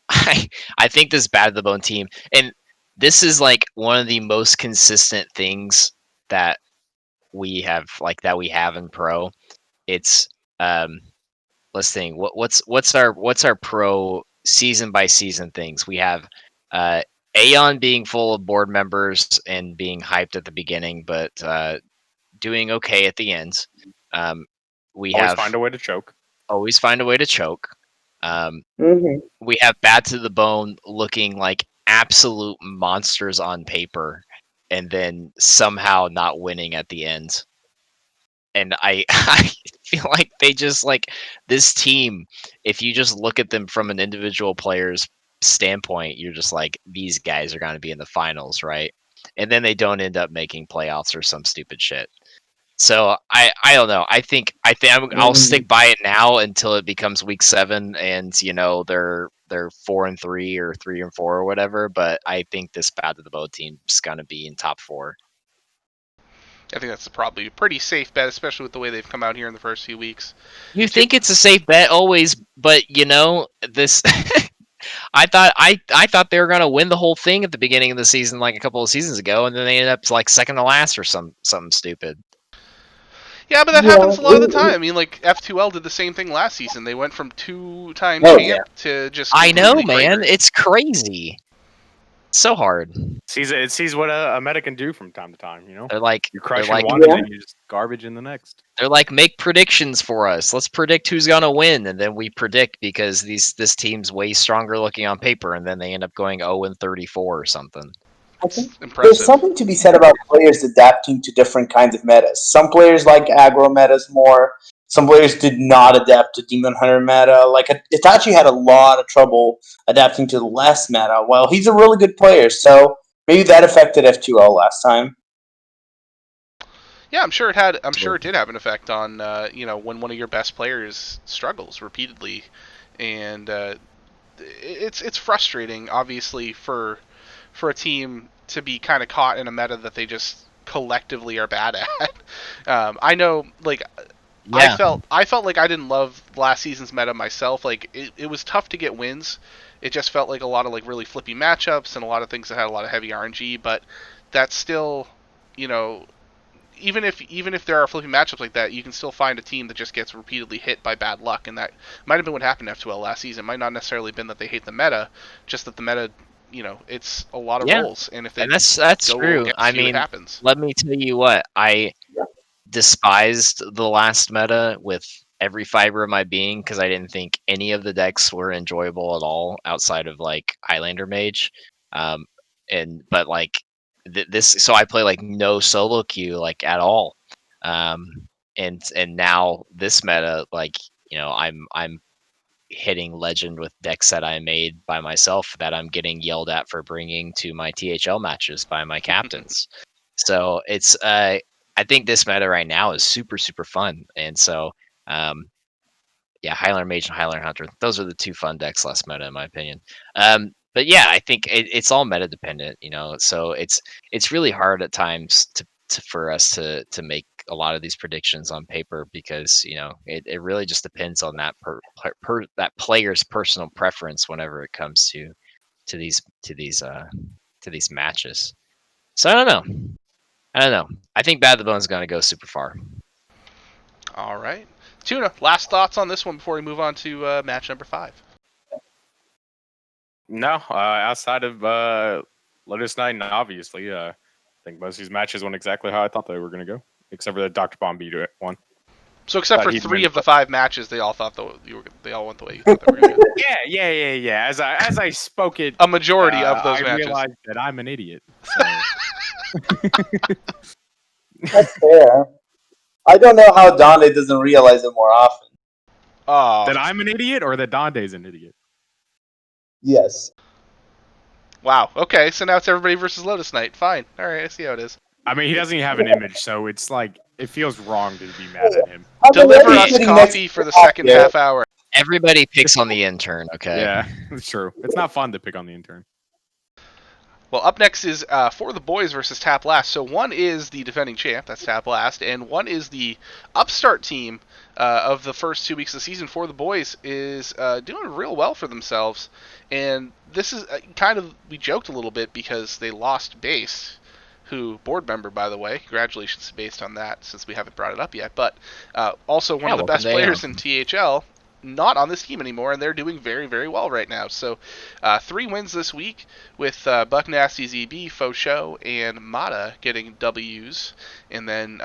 I think this Bad to the Bone team, and this is like one of the most consistent things that we have in pro. It's let's think. What's our pro season by season things? We have Aeon being full of board members and being hyped at the beginning, but doing okay at the end. We Always have find a way to choke. always find a way to choke. Mm-hmm. We have Bad to the Bone looking like absolute monsters on paper, and then somehow not winning at the end. And I I feel like they just like this team. If you just look at them from an individual player's standpoint, you're just like, these guys are going to be in the finals, right? And then they don't end up making playoffs or some stupid shit. So I don't know. I'll stick by it now until it becomes week 7, and they're 4-3 or 3-4 or whatever. But I think this Bad to the Bone team is gonna be in top 4. I think that's probably a pretty safe bet, especially with the way they've come out here in the first few weeks. You think it's a safe bet always, but this. I thought they were gonna win the whole thing at the beginning of the season, like a couple of seasons ago, and then they ended up like second to last or something stupid. Yeah, but that Yeah, happens a lot of the time. I mean, like F2L did the same thing last season. They went from 2-time Oh, champ to just I know, completely man. cratered. It's crazy. So hard. It sees what a meta can do from time to time. They're like You crush they're in like one, and then you just garbage in the next. they're like, make predictions for us. Let's predict who's gonna win, and then we predict because this team's way stronger looking on paper, and then they end up going 0-34 or something. I think It's there's impressive. something to be said about players adapting to different kinds of metas. Some players like aggro metas more. Some players did not adapt to Demon Hunter meta. Like Itachi had a lot of trouble adapting to the last meta. Well, he's a really good player, so maybe that affected F2L last time. Yeah, I'm sure it did have an effect on when one of your best players struggles repeatedly, and it's frustrating, obviously, for a team to be kind of caught in a meta that they just collectively are bad at. I know, like, Yeah. I felt like I didn't love last season's meta myself. Like, it was tough to get wins. It just felt like a lot of like really flippy matchups and a lot of things that had a lot of heavy RNG. But that's still, you know, even if there are flippy matchups like that, you can still find a team that just gets repeatedly hit by bad luck, and that might have been what happened to F2L last season. It might not necessarily been that they hate the meta, just that the meta, it's a lot of rolls, and if they that's go true. against I you, it mean, happens. let me tell you what, I despised the last meta with every fiber of my being because I didn't think any of the decks were enjoyable at all outside of like Highlander Mage. But like this, so I play like no solo queue like at all. And now this meta, like I'm hitting legend with decks that I made by myself that I'm getting yelled at for bringing to my THL matches by my captains. So it's I think this meta right now is super super fun, and so yeah, Highlander Mage and Highlander Hunter, those are the two fun decks last meta in my opinion. but yeah, I think it's all meta dependent, so it's really hard at times for us to make a lot of these predictions on paper, because it really just depends on that that player's personal preference whenever it comes to these matches. So I don't know. I think Bad the Bone's gonna go super far. All right, Tuna. Last thoughts on this one before we move on to match number 5. No, outside of LotusKnight, obviously, I think most of these matches went exactly how I thought they were going to go, except for the Dr. Bomb beat one. So except for 3 of the 5 matches, they all thought they all went the way you thought they were going to go. Yeah. As I spoke it, A majority of those I matches. realized that I'm an idiot. So. That's fair. I don't know how Donde doesn't realize it more often. That I'm an idiot, or that Donde's an idiot? Yes. Wow. Okay, so now it's everybody versus LotusKnight. Fine. All right, I see how it is. I mean, he doesn't even have an image, so it's like it feels wrong to be mad at him. Deliver us coffee for the second half hour. Everybody picks on the intern, okay? Yeah, it's true. It's not fun to pick on the intern. Well, up next is For the Boys versus Tap Last. So one is the defending champ, that's Tap Last, and one is the upstart team of the first 2 weeks of the season. For the Boys is doing real well for themselves, and this is we joked a little bit because they lost Base, who, board member, by the way. Congratulations to Base on that, since we haven't brought it up yet. But also one of the best players in THL, not on this team anymore, and they're doing very, very well right now. So 3 wins this week, with Buck Nasty, ZB, Faux Show, and Mata getting W's. And then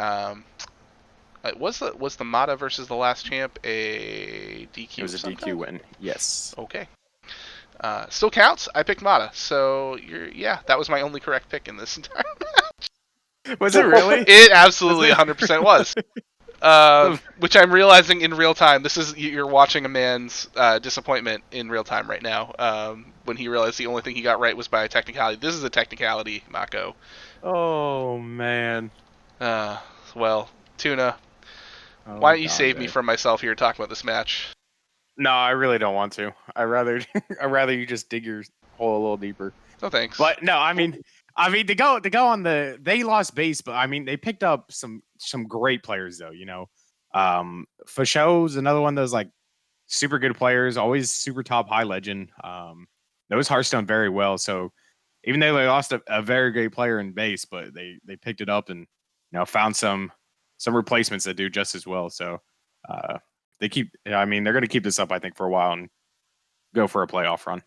was the Mata versus the last champ a DQ? It was a DQ win. Yes. Okay. Still counts. I picked Mata, so that was my only correct pick in this entire match. Was it really? It absolutely 100% was. Which I'm realizing in real time. You're watching a man's disappointment in real time right now. When he realized the only thing he got right was by a technicality. This is a technicality, Mako. Oh man. Well, Tuna, why don't you save me from myself here talking about this match? No, I really don't want to. I'd rather you just dig your hole a little deeper. No thanks. But no, I mean to go on they lost Base, but I mean they picked up some great players though. Fashow's another one of those like super good players, always super top high legend. Knows Hearthstone very well, so even though they lost a very great player in Base, but they picked it up and found some replacements that do just as well. So they're going to keep this up, I think, for a while and go for a playoff run.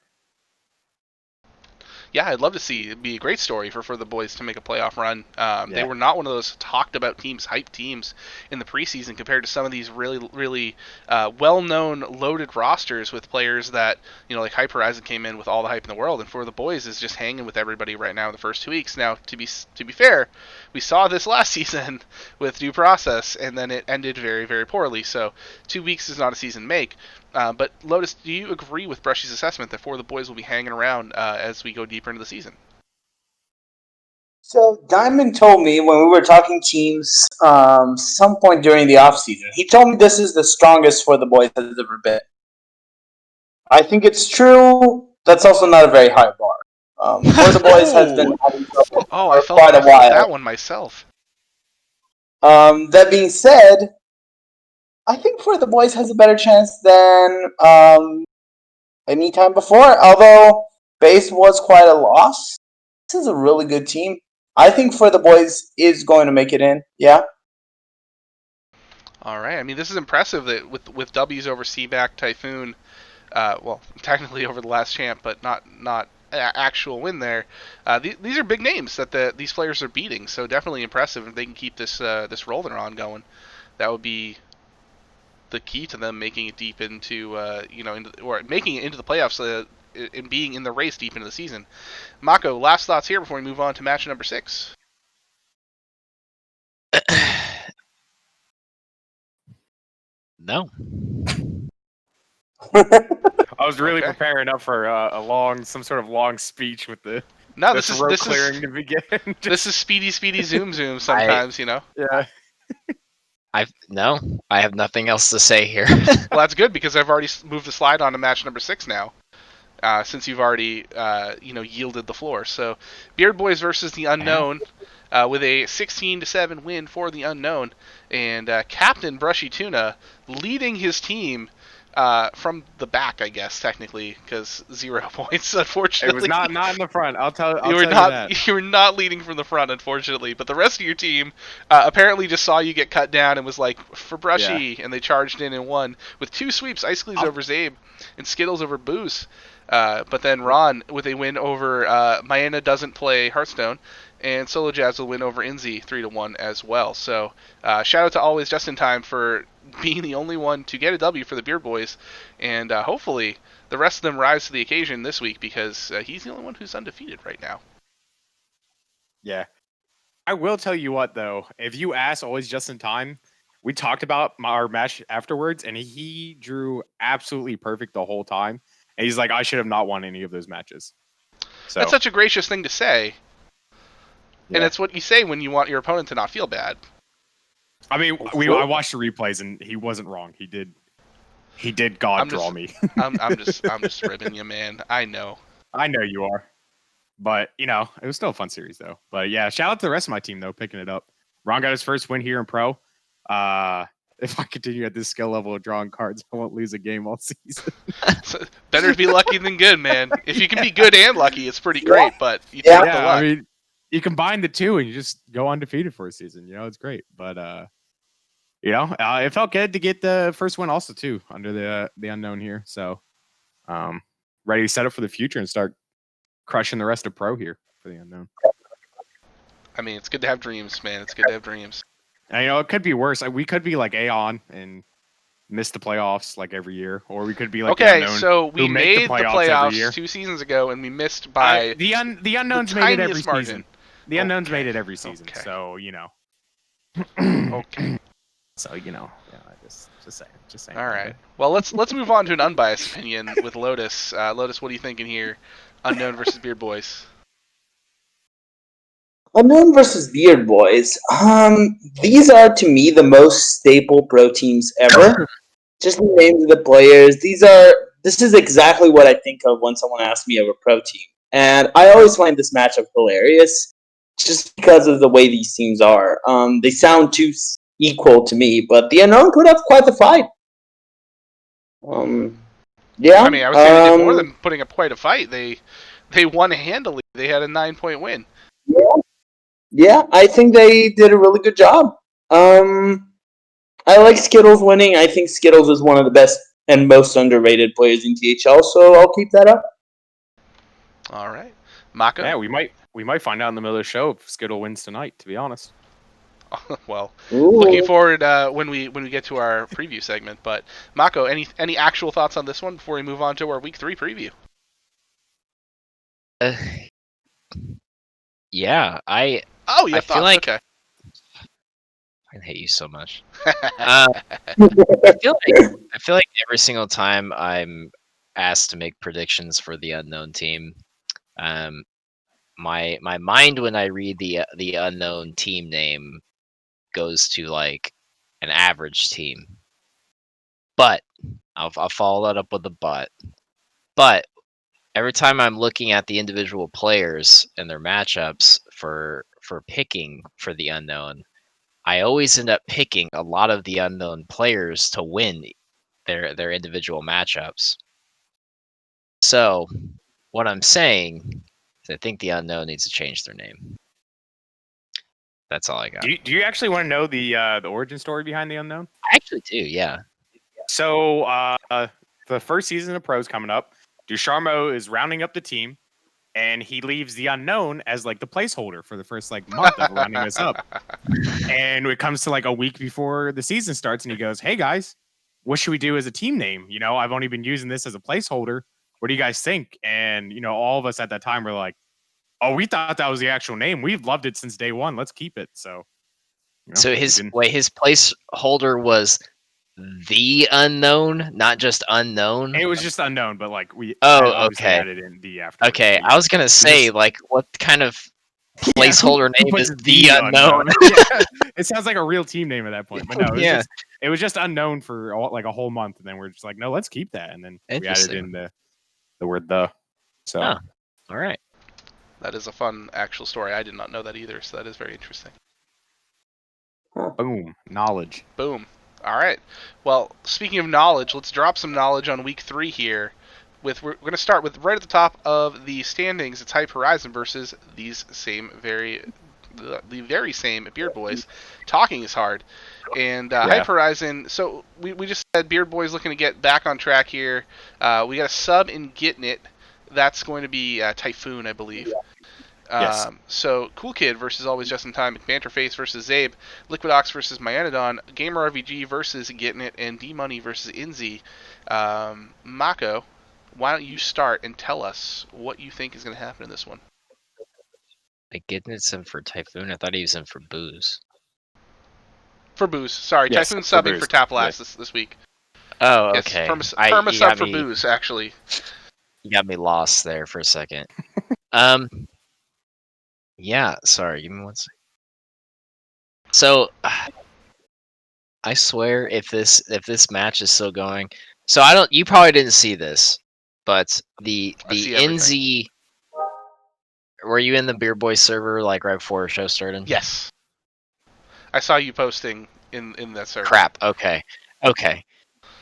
Yeah, I'd love to see. It'd be a great story for the Boys to make a playoff run. They were not one of those talked about teams, hyped teams in the preseason compared to some of these really, really well-known loaded rosters with players that, like Hyper Horizon came in with all the hype in the world, and For the Boys is just hanging with everybody right now in the first 2 weeks. Now, to be fair, we saw this last season with Due Process, and then it ended very, very poorly. So 2 weeks is not a season make. But Lotus, do you agree with Brushy's assessment that For the Boys will be hanging around as we go deeper into the season? So Diamond told me when we were talking teams some point during the offseason, he told me this is the strongest For the Boys has ever been. I think it's true. That's also not a very high bar. For the Boys has been having trouble I for quite a while. I felt that one myself. That being said, I think For the Boys has a better chance than any time before, although Base was quite a loss. This is a really good team. I think For the Boys is going to make it in, yeah. All right. I mean, this is impressive that with W's over Seaback, Typhoon, well, technically over the last champ, but not actual win there. These are big names that these players are beating, so definitely impressive if they can keep this rolling on going. That would be the key to them making it deep into or making it into the playoffs and being in the race deep into the season. Mako, last thoughts here before we move on to match number 6. No. I was really preparing up for some sort of long speech with the this is clearing to begin. This is speedy zoom sometimes, Yeah. I have nothing else to say here. Well, that's good because I've already moved the slide on to match number 6 now. since you've already yielded the floor. So Beard Boys versus the Unknown, with a 16-7 win for the Unknown, and Captain BrushyTuna leading his team from the back, I guess technically, because 0 points. Unfortunately, It was not in the front. I'll tell you you that. you were not leading from the front, unfortunately. But the rest of your team apparently just saw you get cut down and was like, for Brushy, and they charged in and won with 2 sweeps: Icicles over Zabe and Skittles over Booze. But then Ron with a win over Maena doesn't play Hearthstone, and Solo Jazz will win over Inzi 3-1 as well. So shout out to Always Just in Time for being the only one to get a W for the Beard Boys, and hopefully the rest of them rise to the occasion this week, because he's the only one who's undefeated right now. Yeah. I will tell you what, though. If you ask Always Just in Time, we talked about our match afterwards, and he drew absolutely perfect the whole time. And he's like, I should have not won any of those matches. So That's such a gracious thing to say. Yeah. And it's what you say when you want your opponent to not feel bad. I mean, I watched the replays, and he wasn't wrong. He did God draw me. I'm just ribbing you, man. I know. I know you are. But, it was still a fun series, though. But, yeah, shout out to the rest of my team, though, picking it up. Ron got his first win here in Pro. If I continue at this skill level of drawing cards, I won't lose a game all season. Better to be lucky than good, man. If you can be good and lucky, it's pretty great, but you take the luck. I mean, you combine the two and you just go undefeated for a season. It's great. But, it felt good to get the first win also, too, under the Unknown here. So, ready to set up for the future and start crushing the rest of Pro here for the Unknown. I mean, it's good to have dreams, man. It's good to have dreams. And, it could be worse. We could be like Aeon and miss the playoffs like every year, or we could be like okay. So we made the playoffs playoffs 2 seasons ago, and we missed by the Unknowns made it every margin. Season. The Unknowns made it every season, so Okay. So just saying. All right. Well, let's move on to an unbiased opinion with Lotus. Lotus, what are you thinking here? Unknown versus Beard Boys. Unknown versus Beard Boys. These are to me the most staple pro teams ever. Just the names of the players. This is exactly what I think of when someone asks me of a pro team. And I always find this matchup hilarious, just because of the way these teams are. They sound too equal to me, but the Unknown put up quite the fight. Yeah. I mean, I would say they did more than putting up quite a fight. They won handily. They had a 9-point win. Yeah, I think they did a really good job. I like Skittles winning. I think Skittles is one of the best and most underrated players in THL, so I'll keep that up. All right. Mako? Yeah, we might find out in the middle of the show if Skittle wins tonight, to be honest. Well, Ooh. looking forward when we get to our preview segment. But Mako, any actual thoughts on this one before we move on to our Week 3 preview? Yeah, I feel feel like okay. I hate you so much. I feel like every single time I'm asked to make predictions for the Unknown team, my mind when I read the Unknown team name goes to like an average team. But I'll follow that up with a but. But every time I'm looking at the individual players and their matchups for picking for the Unknown, I always end up picking a lot of the Unknown players to win their individual matchups. So, what I'm saying is I think the Unknown needs to change their name. That's all I got. Do you actually want to know the origin story behind the Unknown? I actually do, yeah. So, the first season of Pro's coming up. TwoStarMako is rounding up the team, and he leaves the Unknown as like the placeholder for the first like month of rounding us up. And it comes to like a week before the season starts, and he goes, "Hey guys, what should we do as a team name? I've only been using this as a placeholder. What do you guys think?" And all of us at that time were like, "Oh, we thought that was the actual name. We've loved it since day one. Let's keep it." So, so his placeholder was the Unknown, not just Unknown. It was just Unknown, but like we okay. added in the after. Okay, I was gonna say like what kind of placeholder name is the Unknown? Yeah. It sounds like a real team name at that point, but no, it was just Unknown for like a whole month, and then we're just like, no, let's keep that, and then we added in the the word the. So Oh. All right. That is a fun actual story. I did not know that either, so that is very interesting. boom, knowledge. Boom. All right. Well, speaking of knowledge, let's drop some knowledge on week 3 here. We're going to start with right at the top of the standings. It's Hype Horizon versus the very same Beard Boys. Talking is hard. And Hype Horizon, so we just said Beard Boys looking to get back on track here. We got a sub in Getting It. That's going to be Typhoon, I believe. Yes. So Cool Kid versus Always Just in Time, Banterface versus Zabe, Liquid Ox versus Myanodon, Gamer RVG versus Getting It, and D Money versus Inzi. Mako, why don't you start and tell us what you think is going to happen in this one? Getting It's in for Typhoon. I thought he was in for Booze. For Booze, sorry, Yes, Typhoon for subbing Booze. for Tap Last Yes. this week. Oh, Yes, okay. perma You sub got for me- Booze, actually. You got me lost there for a second. Yeah. Sorry. Give me 1 second. So, I swear, if this match is still going, so I don't. You probably didn't see this, but the I see everything. NZ. Were you in the Beer Boy server like right before the show started? Yes. I saw you posting in that server. Crap. Okay.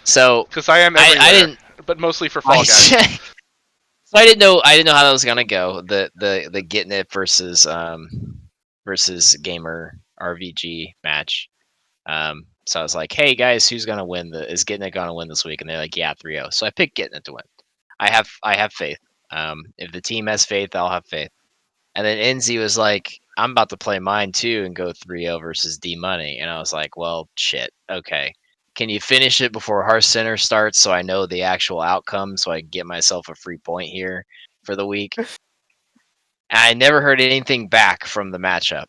So Because I am everywhere, I didn't. but mostly for Fall Guys. So I didn't know how that was gonna go. The Getting It versus Gamer RVG match. So I was like, hey guys, who's gonna win? Is Getting It gonna win this week? And they're like, yeah, 3-0. So I picked Getting It to win. I have faith. If the team has faith, I'll have faith. And then Enzi was like, I'm about to play mine too and go 3-0 versus D Money. And I was like, well, shit. Okay. Can you finish it before HearthCenter starts so I know the actual outcome so I can get myself a free point here for the week? And I never heard anything back from the matchup.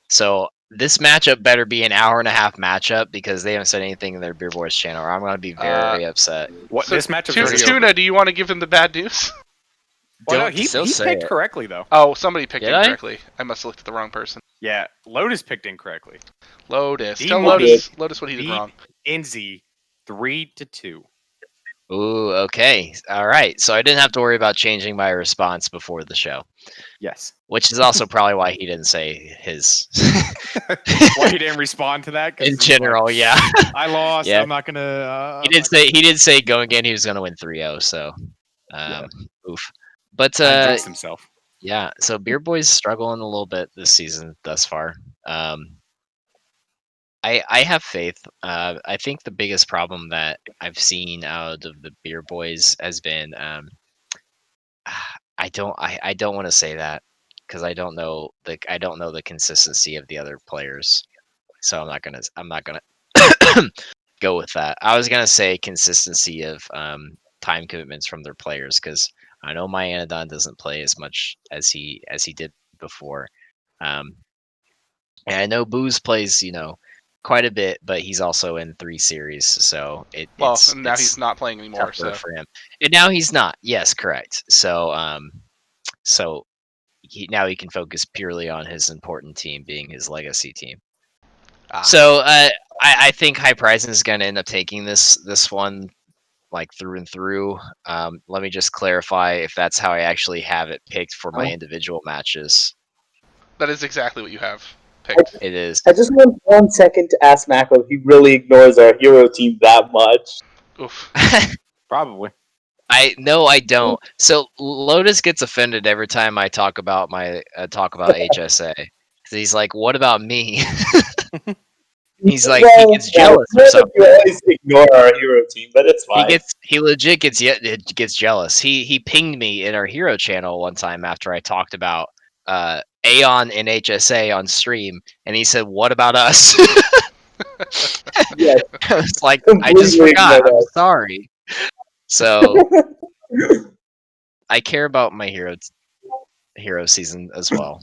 So this matchup better be an hour and a half matchup because they haven't said anything in their Beer Boys channel or I'm going to be very upset. What So, this matchup's already over. Tuna, do you want to give them the bad news? Well, no, Don't he still say picked it. correctly though. Oh, somebody picked Did I? incorrectly. I must have looked at the wrong person. Yeah, Lotus picked incorrectly. Lotus. D Tell Money Lotus what he did beat wrong. Enzi 3-2. Ooh, okay. All right. So I didn't have to worry about changing my response before the show, Yes. which is also probably why he didn't say his. Why he didn't respond to that? 'Cause In he's general, like, yeah. I lost. Yeah. I'm not gonna. He did say going again he was going to win 3-0, so oof. But Jinxed himself. yeah, so Beer Boy's struggling a little bit this season thus far. I have faith. I think the biggest problem that I've seen out of the Beer Boys has been I don't want to say that because I don't know the consistency of the other players. So I'm not gonna go with that. I was gonna say consistency of time commitments from their players because I know Myanodon doesn't play as much as he did before, and I know Booze plays quite a bit, but he's also in 3 series, so Now he's not playing anymore. tougher So for him. And now he's not. Yes, correct. So now he can focus purely on his important team being his legacy team. So I think Hype Horizon is going to end up taking this one like through and through. Let me just clarify if that's how I actually have it picked for my individual matches. that is exactly what you have picked. It is. I just want 1 second to ask Mako if he really ignores our hero team that much. Oof. Probably. I don't. So Lotus gets offended every time I talk about HSA. So he's like, "What about me?" He's like, he gets jealous or something. You always ignore our hero team, but it's fine. He legit gets jealous. He pinged me in our hero channel one time after I talked about Aeon and HSA on stream, and he said, "What about us?" Yes. I was like, I Completely just forgot. ignore I'm us. sorry. So I care about my hero season as well.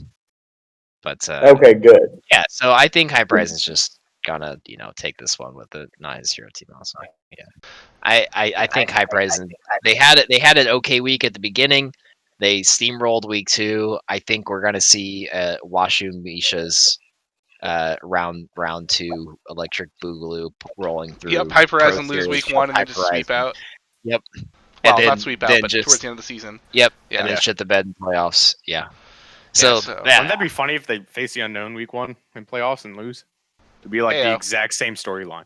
But Okay, good. yeah, so I think Hype Horizon's just gonna take this one with the not his hero team also. Yeah, I think Hype Horizon they had an okay week at the beginning. They steamrolled week 2. I think we're gonna see Washu Misha's round 2 Electric Boogaloo rolling through. Yep, Hype Horizon Pro lose Series week 1 and then Hype just sweep Horizon. out. Yep. Well, then, not sweep out, then but just, towards the end of the season. Yep, Yeah. and then shit the bed in playoffs. Yeah. So wouldn't that be funny if they face the unknown week 1 in playoffs and lose? It'd be like the exact same storyline.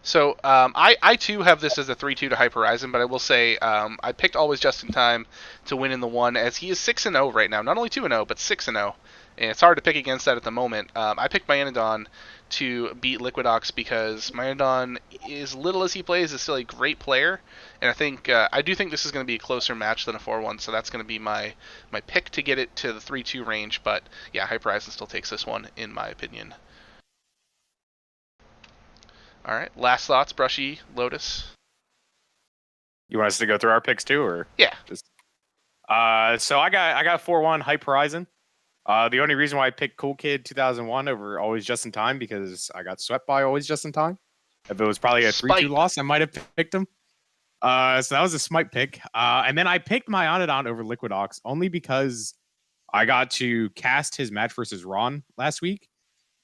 So I too have this as a 3-2 to Hype Horizon, but I will say I picked Always Just in Time to win in the one, as he is 6-0 right now. Not only 2-0, but 6-0. And it's hard to pick against that at the moment. I picked Myanodon to beat Liquidox because Myanodon, as little as he plays, is still a great player. And I do think this is going to be a closer match than a 4-1, so that's going to be my pick to get it to the 3-2 range. But yeah, Hype Horizon still takes this one, in my opinion. All right, last thoughts, Brushy, Lotus. You want us to go through our picks too, or yeah? So I got 4-1 Hype Horizon. The only reason why I picked Cool Kid 2001 over Always Just in Time because I got swept by Always Just in Time. If it was probably a 3-2 loss, I might have picked him. So that was a smite pick. And then I picked Myanodon over Liquidox only because I got to cast his match versus Ron last week.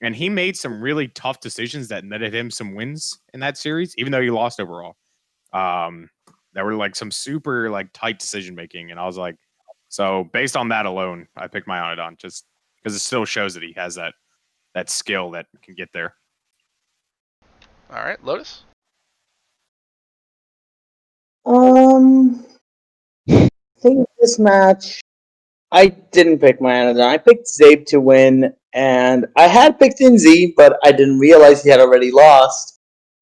And he made some really tough decisions that netted him some wins in that series, even though he lost overall. There were like some super like tight decision making, and I was like, so based on that alone, I picked Myanodon just because it still shows that he has that skill that can get there. All right, Lotus. I think this match, I didn't pick Myanodon. I picked Zabe to win, and I had picked in Z, but I didn't realize he had already lost.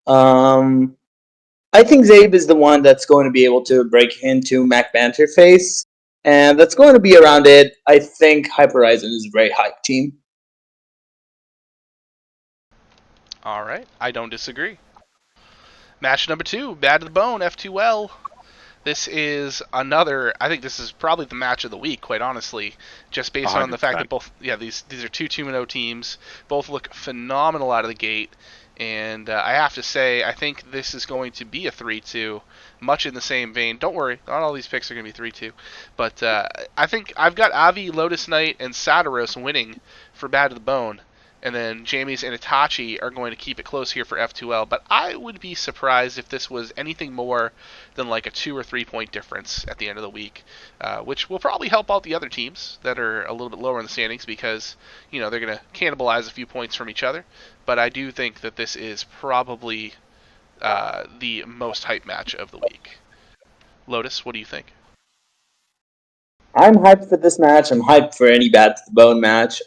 I think Zabe is the one that's going to be able to break into Mac Banterface, and that's going to be around it. I think Hype Horizon is a very hype team. All right, I don't disagree. Match number 2, Bad to the Bone, F2L. This is another. I think this is probably the match of the week, quite honestly, just based 100%. On the fact that both. Yeah, these are two 2-0 teams. Both look phenomenal out of the gate, and I have to say, I think this is going to be a 3-2, much in the same vein. Don't worry, not all these picks are going to be 3-2, but I think I've got Avi, LotusKnight, and Satiros winning for Bad to the Bone. And then Jamie's and Itachi are going to keep it close here for F2L. But I would be surprised if this was anything more than like a 2 or 3 point difference at the end of the week, which will probably help out the other teams that are a little bit lower in the standings because, you know, they're going to cannibalize a few points from each other. But I do think that this is probably the most hype match of the week. Lotus, what do you think? I'm hyped for this match. I'm hyped for any Bad to the Bone match.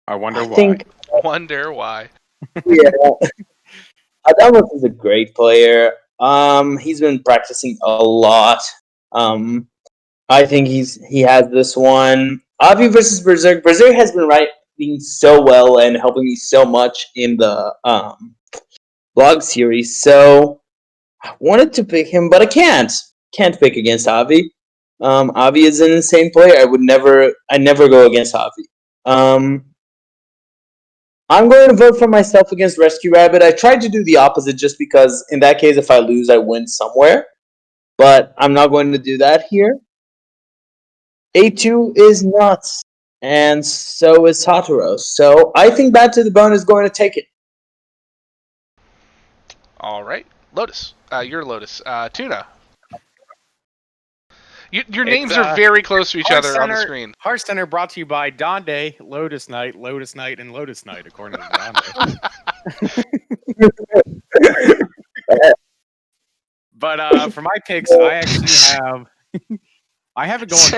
I wonder why. Wonder why. Yeah. Adamus is a great player. He's been practicing a lot. I think he has this one. Avi versus Berserk. Berserk has been writing so well and helping me so much in the blog series. So I wanted to pick him, but I can't. Can't pick against Avi. Avi is an insane player. I never go against Avi. I'm going to vote for myself against Rescue Rabbit. I tried to do the opposite just because, in that case, if I lose, I win somewhere. But I'm not going to do that here. A2 is nuts, and so is Satoru. So I think Bad to the Bone is going to take it. All right. Lotus. You're Lotus. Tuna. Your names are very close to each other on the screen. HearthCenter brought to you by Donde, LotusKnight, LotusKnight, and LotusKnight, according to Donde. But for my picks, I actually have it going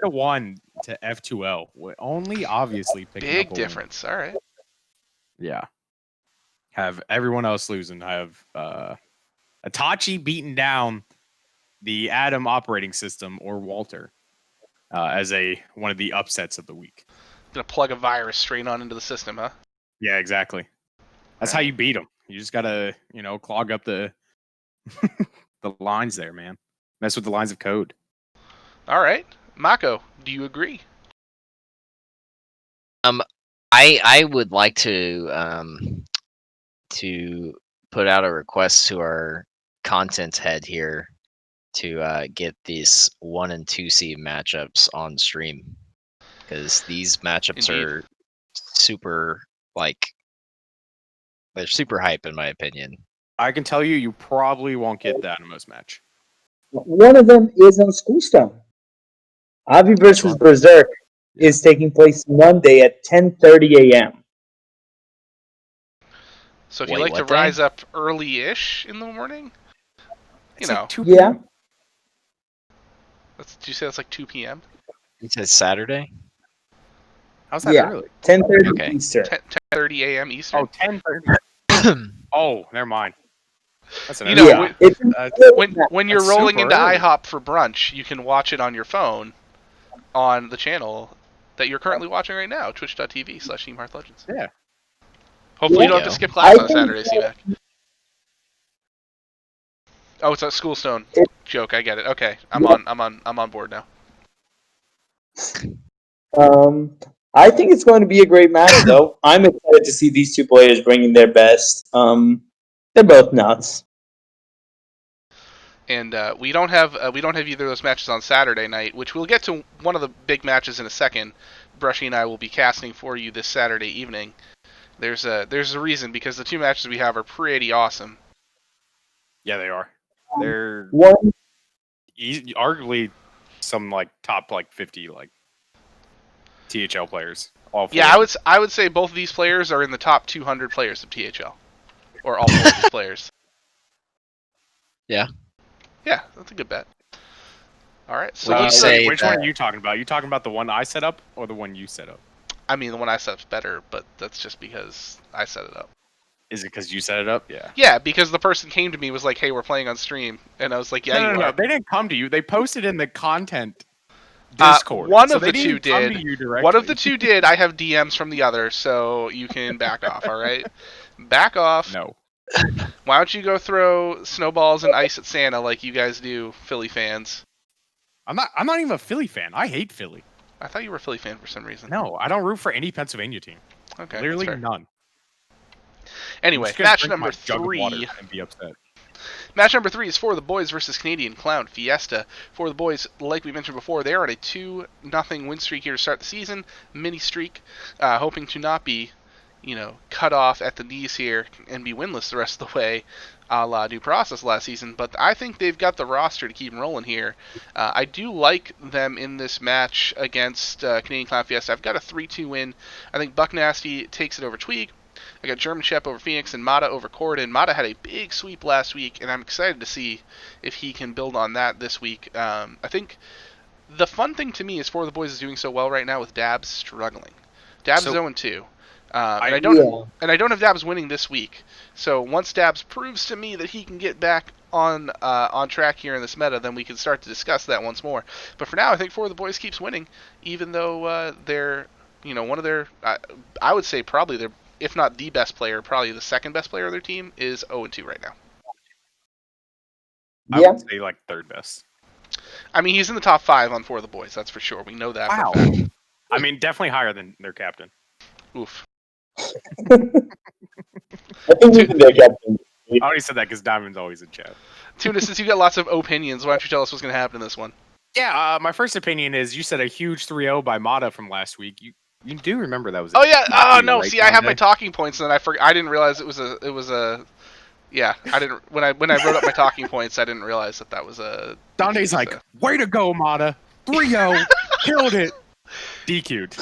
4-1 to F2L. Only obviously picking big up a difference. win. All right. Yeah. Have everyone else losing. I have Itachi beating down the Atom operating system or Walter as one of the upsets of the week. Gonna plug a virus straight on into the system, huh? Yeah, exactly. That's how you beat them. You just gotta, clog up the the lines there, man. Mess with the lines of code. All right, Mako, do you agree? I would like to put out a request to our content head here to get these 1 and 2 seed matchups on stream, because these matchups are super, they're super hype in my opinion. I can tell you, you probably won't get that in most match. One of them is on Schoolstone. Avi versus one? Berserk is taking place Monday at 10:30 a.m. So if you Wait, like to what day? rise up early-ish in the morning, It's know, like 2 Yeah. p.m. did you say that's like 2 p.m.? You said Saturday? How's that Yeah. early? 10:30 Okay. Eastern. 10:30 a.m. Eastern. Oh, 10:30. Oh, never mind. That's an You know, early Yeah. one. It's when you're That's rolling super into early. IHOP for brunch, you can watch it on your phone on the channel that you're currently watching right now, twitch.tv/TeamHearthLegends. Yeah. Hopefully you don't have to Go. skip class on think Saturday, C-Mac. Oh, it's a Schoolstone joke. I get it. Okay, I'm on board now. I think it's going to be a great match, though. I'm excited to see these two players bringing their best. They're both nuts. And we don't have either of those matches on Saturday night, which we'll get to one of the big matches in a second. Brushy and I will be casting for you this Saturday evening. There's a reason, because the two matches we have are pretty awesome. Yeah, they are. They're One, arguably some like top like 50 like THL players. All four. Yeah, I would say both of these players are in the top 200 players of THL, or all four of these players. Yeah. Yeah, that's a good bet. All right, so Would you let's say which that- one are you talking about? You talking about the one I set up or the one you set up? I mean, the one I set up's better, but that's just because I set it up. Is it because you set it up? Yeah. Yeah, because the person came to me, was like, "Hey, we're playing on stream," and I was like, "Yeah, no, you no, are." they didn't come to you. They posted in the content Discord. One so of they the two didn't come did. to you directly. One of the two did. I have DMs from the other, so you can back off. All right, back off. No. Why don't you go throw snowballs and ice at Santa like you guys do, Philly fans? I'm not even a Philly fan. I hate Philly. I thought you were a Philly fan for some reason. No, I don't root for any Pennsylvania team. Okay, Literally that's fair. none. Anyway, I'm just gonna match drink number my jug of water 3. and be upset. Match number 3 is For the Boys versus Canadian Clown Fiesta. For the Boys, like we mentioned before, they are on a 2-0 win streak here to start the season. Mini streak, hoping to not be, cut off at the knees here and be winless the rest of the way, a la New Process last season. But I think they've got the roster to keep them rolling here. I do like them in this match against Canadian Clown Fiesta. I've got a 3-2 win. I think Buck Nasty takes it over Tweeg. I got German Shep over Phoenix and Mata over Corden. Mata had a big sweep last week, and I'm excited to see if he can build on that this week. I think the fun thing to me is For the Boys is doing so well right now with Dabs struggling. Dabs is 0-2. And I don't have Dabs winning this week. So once Dabs proves to me that he can get back on track here in this meta, then we can start to discuss that once more. But for now, I think For the Boys keeps winning, even though they're, one of their, I would say probably their, if not the best player, probably the second best player of their team is 0-2 right now. I would say like third best. I mean, he's in the top 5 on For the Boys, that's for sure. We know that for a fact. I mean, definitely higher than their captain. Oof. I think we can their captain. I only said that because Diamond's always in chat. Tuna, since you got lots of opinions, why don't you tell us what's going to happen in this one? Yeah, my first opinion is you said a huge 3-0 by Mata from last week. You do remember that was? Oh yeah. Oh no. Right, See, I have my talking points, and I didn't realize it was a. Yeah, I didn't when I wrote up my talking points, I didn't realize that was a. Donde's like, way to go, Mata. 3-0, killed it. DQ'd.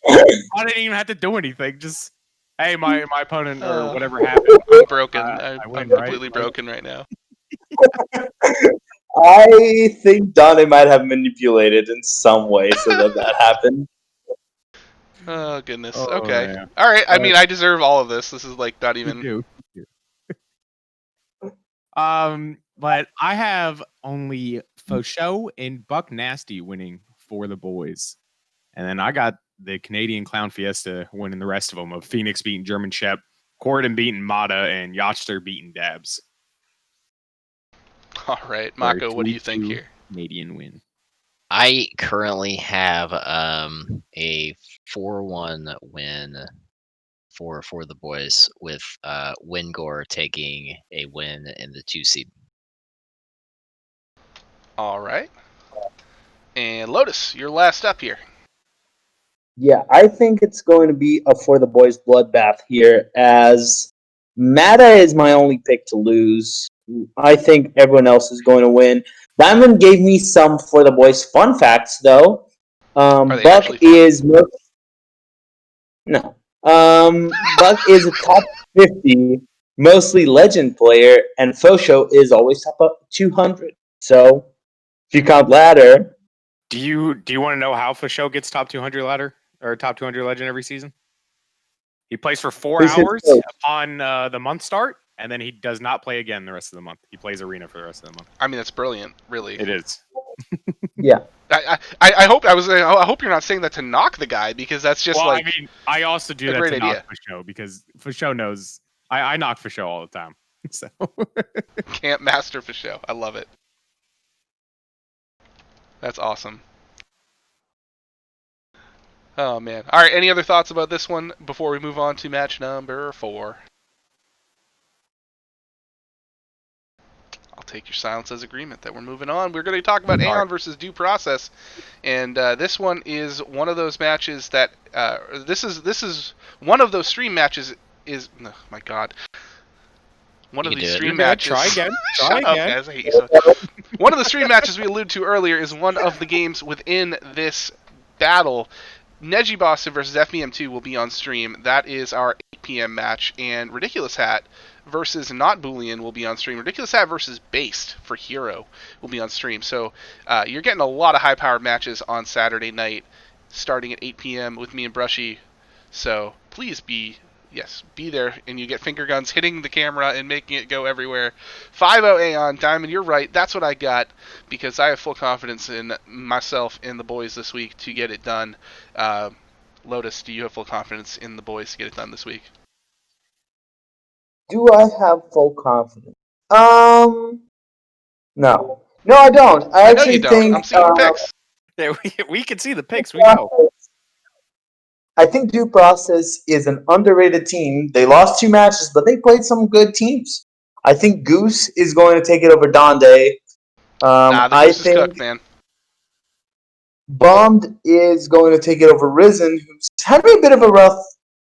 I didn't even have to do anything. Just, hey, my opponent or whatever happened. I'm broken. I'm win, completely right? broken right now. I think Donde might have manipulated in some way so that happened. Oh goodness. Oh, Okay. man. All right. I mean, I deserve all of this. This is like not even. You do. But I have only Fosho and Buck Nasty winning For the Boys, and then I got the Canadian Clown Fiesta winning the rest of them. Of Phoenix beating German Shep, Corden beating Mata, and Yachtster beating Dabs. All right, Mako. What do you think here? Canadian win. I currently have a 4-1 win for the boys, with Wingor taking a win in the 2 seed. All right. And Lotus, you're last up here. Yeah, I think it's going to be a for the boys bloodbath here, as Mata is my only pick to lose. I think everyone else is going to win. Diamond gave me some for the boys fun facts, though. Are they Buck actually fun? is no. Buck is a top 50, mostly legend player, and Fosho is always top 200. So if you count ladder, Do you want to know how Fasho gets top 200 ladder or top 200 legend every season? He plays for 4 Who's his hours coach? on the month start, and then he does not play again the rest of the month. He plays arena for the rest of the month. I mean, that's brilliant, really. It is. Yeah. I hope you're not saying that to knock the guy, because that's just Well, like I mean, I also do a that great to idea. knock Fasho because Fasho knows I knock Fasho all the time. So Camp master for show. I love it. That's awesome. Oh man. All right. Any other thoughts about this one before we move on to match number 4? I'll take your silence as agreement that we're moving on. We're going to talk about Aeon versus Due Process, and this one is one of those matches that this is one of those stream matches. Is oh my god. One You of can these do it. stream You're good. matches. Try again. Try Shut up, again. guys. I hate you so. One of the stream matches we alluded to earlier is one of the games within this battle. Neji Boston versus FBM2 will be on stream. That is our 8 p.m. match, and Ridiculous Hat versus Not Boolean will be on stream. Ridiculous Hat versus Based for Hero will be on stream. So you're getting a lot of high-powered matches on Saturday night, starting at 8 p.m. with me and Brushy. So please be there, and you get finger guns hitting the camera and making it go everywhere. 5-0 Aeon. Diamond, you're right. That's what I got, because I have full confidence in myself and the boys this week to get it done. Lotus, do you have full confidence in the boys to get it done this week? Do I have full confidence? No. No, I don't. I know you actually don't. think I'm seeing the picks. Yeah, we can see the picks. We know. I think Due Process is an underrated team. They lost 2 matches, but they played some good teams. I think Goose is going to take it over Donde. The I goose is cooked, think man. Bombed is going to take it over Risen, who's having a bit of a rough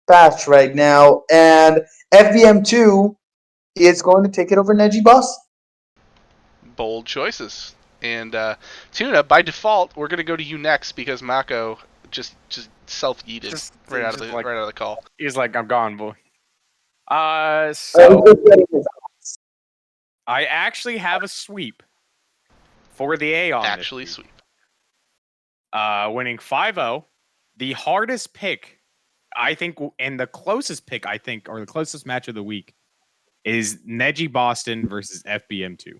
patch right now. And FVM2 is going to take it over Neji Boss. Bold choices. And Tuna, by default, we're going to go to you next, because Mako just self-yeeted right out of the call. He's like, I'm gone, boy. So I actually have a sweep for the Aeon. Actually sweep. Winning 5-0. The hardest pick, I think, and the closest pick, I think, or the closest match of the week, is Neji Boston versus FBM2.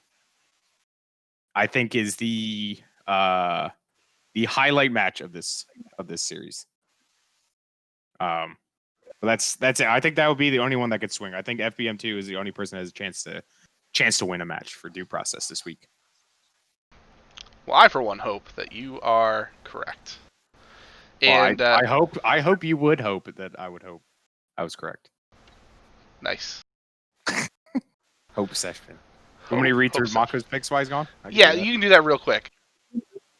I think is the highlight match of this series. But that's it. I think that would be the only one that could swing. I think FBM2 is the only person that has a chance to win a match for Due Process this week. Well, I for one hope that you are correct. And well, I hope you would hope that I would hope I was correct. Nice. Hope session. Want me to read through Mako's picks while he's gone? Yeah, you can do that real quick.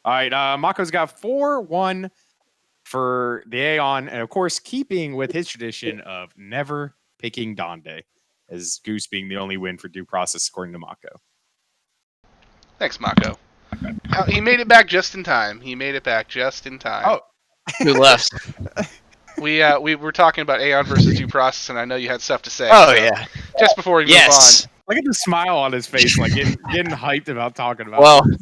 All right, Mako's got 4-1 for the Aeon, and of course, keeping with his tradition of never picking Donde, as Goose being the only win for Due Process, according to Mako. Thanks, Mako. He made it back just in time. Oh, Who left? We were talking about Aeon versus Due Process, and I know you had stuff to say. Oh, so yeah. Just before we move on. Look at the smile on his face, like getting hyped about talking about Well, it.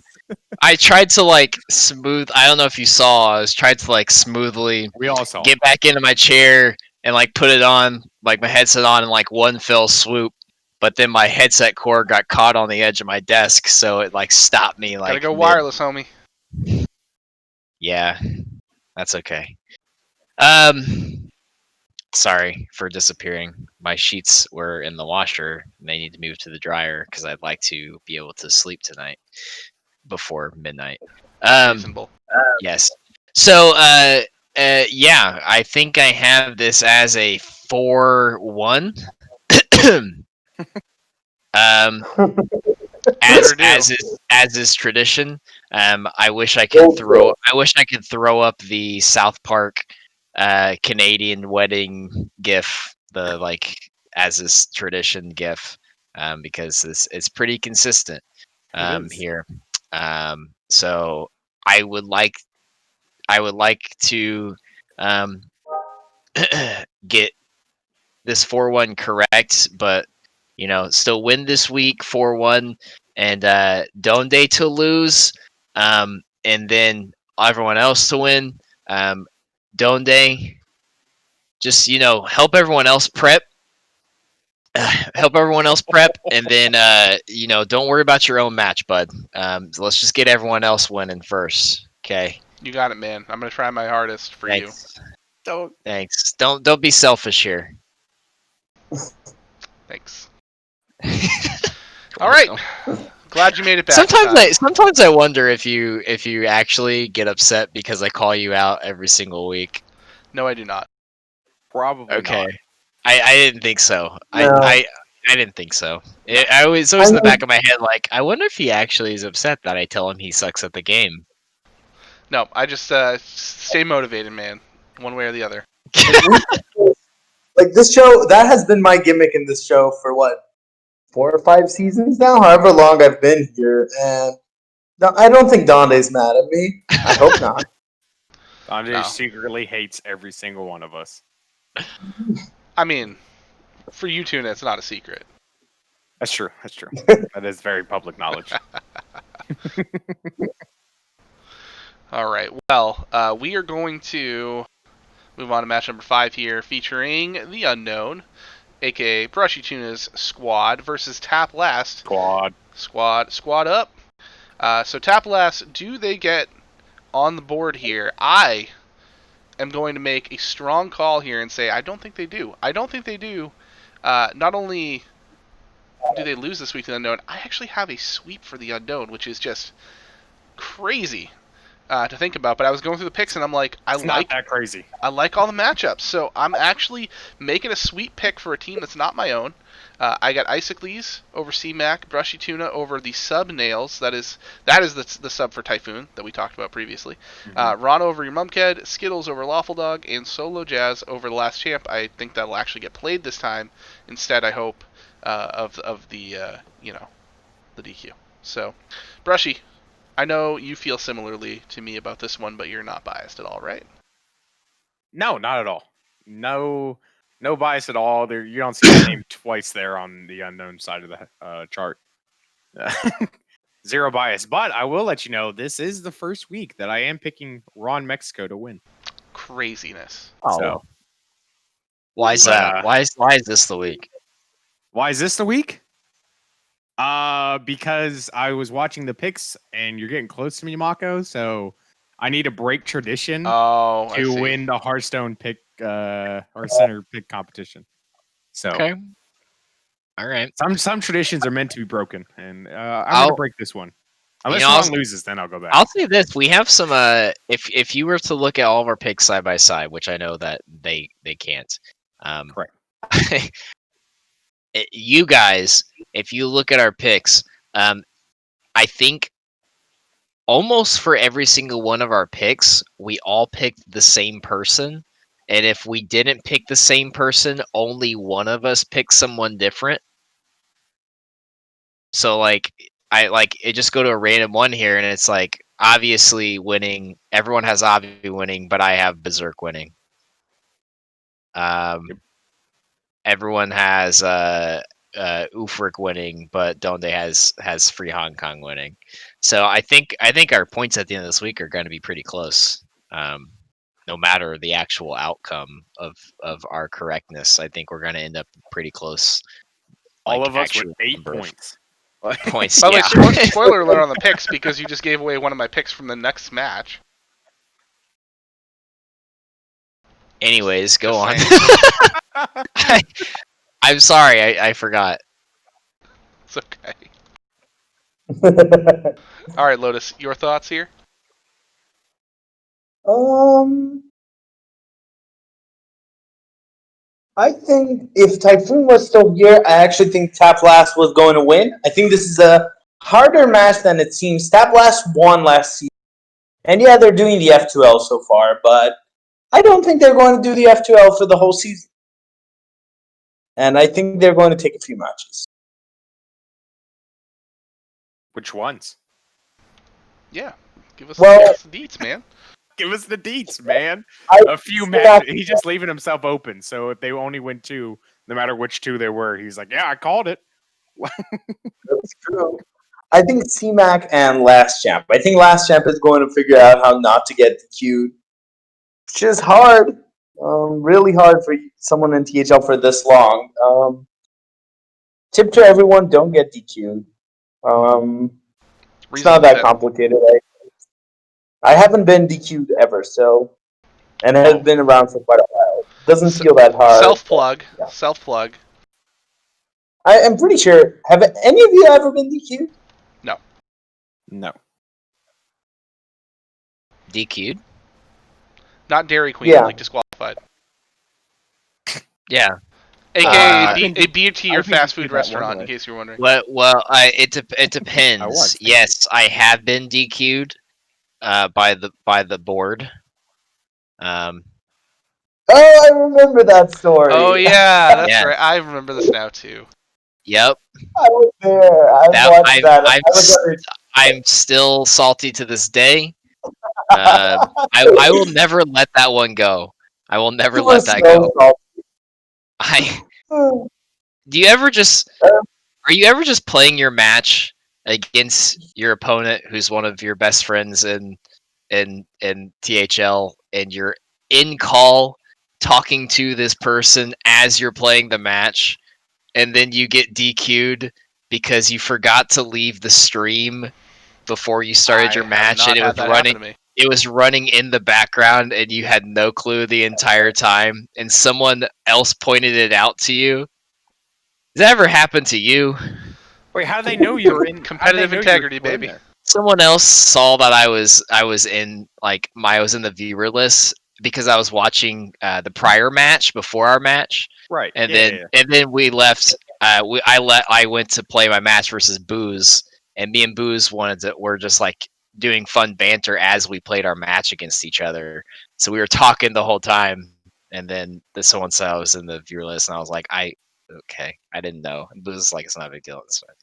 I tried to smooth. I don't know if you saw. I was trying to smoothly We all saw. get back into my chair and put it on, my headset on in one fell swoop. But then my headset cord got caught on the edge of my desk, so it stopped me. Gotta go wireless, homie. Yeah, that's okay. Sorry for disappearing. My sheets were in the washer, and they need to move to the dryer because I'd like to be able to sleep tonight before midnight. Reasonable. Yes. So, yeah, I think I have this as a 4-1. As is tradition. I wish I could throw up the South Park Canadian wedding gif, the like as is tradition gif, because it's pretty consistent It is. here. So I would like to get this 4-1 correct, but still win this week 4-1, and Donde to lose, and then everyone else to win. Donde, just help everyone else prep. Help everyone else prep, and then don't worry about your own match, bud. So let's just get everyone else winning first. Okay. You got it, man. I'm gonna try my hardest for you. Thanks. Don't be selfish here. Thanks. All right. Glad you made it back. Sometimes I wonder if you actually get upset because I call you out every single week. No, I do not. Probably Okay. not. I didn't think so. No. I didn't think so. It's always in the back of my head, like, I wonder if he actually is upset that I tell him he sucks at the game. No, I just stay motivated, man. One way or the other. Like this show, that has been my gimmick in this show for what, 4 or 5 seasons now, however long I've been here, and no, I don't think Donde's mad at me. I hope not. Donde secretly hates every single one of us. I mean, for you, Tuna, it's not a secret. That's true. That is very public knowledge. All right. Well, we are going to move on to match number 5 here, featuring the Unknown, aka BrushyTuna's squad, versus Tap Last. Squad up. So Tap Last, do they get on the board here? I am going to make a strong call here and say I don't think they do. Not only do they lose this week to the Unknown, I actually have a sweep for the Unknown, which is just crazy to think about. But I was going through the picks and I'm like, not that crazy. I like all the matchups, so I'm actually making a sweep pick for a team that's not my own. I got Isocles over C-Mac, BrushyTuna over the Sub Nails. That is the sub for Typhoon that we talked about previously. Ron over your Mumked, Skittles over Lawful Dog, and Solo Jazz over the Last Champ. I think that'll actually get played this time instead, I hope, of the the DQ. So, Brushy, I know you feel similarly to me about this one, but you're not biased at all, right? No, not at all. No bias at all. There, you don't see my name twice there on the Unknown side of the chart. Zero bias. But I will let you know, this is the first week that I am picking Ron Mexico to win. Craziness. Oh. So, why is that? Why is this the week? Why is this the week? Because I was watching the picks and you're getting close to me, Mako, so I need to break tradition to win the Hearthstone pick HearthCenter pick competition. So okay. All right. Some traditions are meant to be broken, and I'm gonna break this one. Unless Ron loses, then I'll go back. I'll say this: we have some. If you were to look at all of our picks side by side, which I know that they can't. Correct. You guys, if you look at our picks, I think almost for every single one of our picks, we all picked the same person. And if we didn't pick the same person, only one of us picked someone different. So like it just go to a random one here, and it's like obviously winning. Everyone has Avi winning, but I have Berserk winning. Everyone has Ufric winning, but Donde has Free Hong Kong winning. So I think our points at the end of this week are going to be pretty close. No matter the actual outcome of our correctness, I think we're going to end up pretty close. All of us with 8 points. Points. By the way, spoiler alert on the picks, because you just gave away one of my picks from the next match. Anyways, go on. I'm sorry, I forgot. It's okay. All right, Lotus, your thoughts here? I think if Typhoon was still here, I actually think Tap Last was going to win. I think this is a harder match than it seems. Tap Last won last season. And yeah, they're doing the F2L so far, but I don't think they're going to do the F2L for the whole season. And I think they're going to take a few matches. Which ones? Yeah, give us Well- the deets, man. Give us the deets, man. I- A few matches. He's just leaving himself open. So if they only win 2, no matter which 2 they were, he's like, yeah, I called it. That's true. I think C-Mac and Last Champ. I think Last Champ is going to figure out how not to get DQ'd, which is hard. Really hard for someone in THL for this long. Tip to everyone, don't get DQ'd. It's not that complicated. I haven't been DQ'd ever, so, and it has been around for quite a while. Doesn't feel that hard. Self-plug. Yeah. Self-plug. I am pretty sure. Have any of you ever been DQ'd? No. DQ'd? Not Dairy Queen, Yeah. like disqualified. Yeah. AKA a B&T or I've been fast DQ'd food that restaurant, one in case you're wondering. Well, it depends. I was. Yes, I have been DQ'd by the board. Oh, I remember that story. Oh, yeah, that's Yeah. right. I remember this now, too. Yep. I was there. I watched that. I'm still salty to this day. I will never let that one go. I will never let that go. Do you ever just are you ever just playing your match against your opponent who's one of your best friends in THL, and you're in call talking to this person as you're playing the match, and then you get DQ'd because you forgot to leave the stream before you started your match, and it was running in the background, and you had no clue the entire time, and someone else pointed it out to you? Does that ever happen to you? Wait, how do they know you're in Competitive integrity, baby. Someone else saw that I was in the viewer list because I was watching the prior match before our match, Right. and then we left. I went to play my match versus Booze, and me and Booze were just like doing fun banter as we played our match against each other. So we were talking the whole time, and then someone said I was in the viewer list, and I was like, okay, I didn't know. And Booze was like, it's not a big deal. It's fine.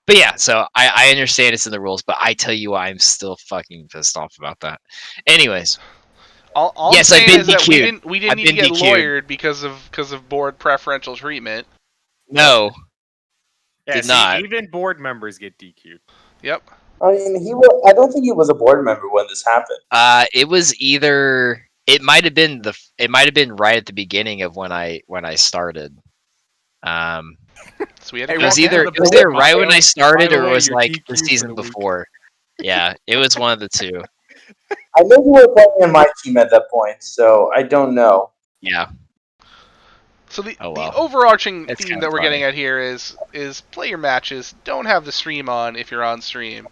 But yeah, so I understand it's in the rules, but I tell you what, I'm still fucking pissed off about that. Anyways. All yes, I'm I've been saying is that DQ'd. we didn't need to get lawyered because of board preferential treatment. No. Yeah, did not. Even board members get DQ'd. Yep. I mean, I don't think he was a board member when this happened. It was either. It might have been right at the beginning of when I started. So we had it was either right when I started, or it was like the season before. Yeah, it was one of the two. I know you were playing in my team at that point, so I don't know. Yeah. So the overarching theme that we're getting at here is play your matches. Don't have the stream on if you're on stream,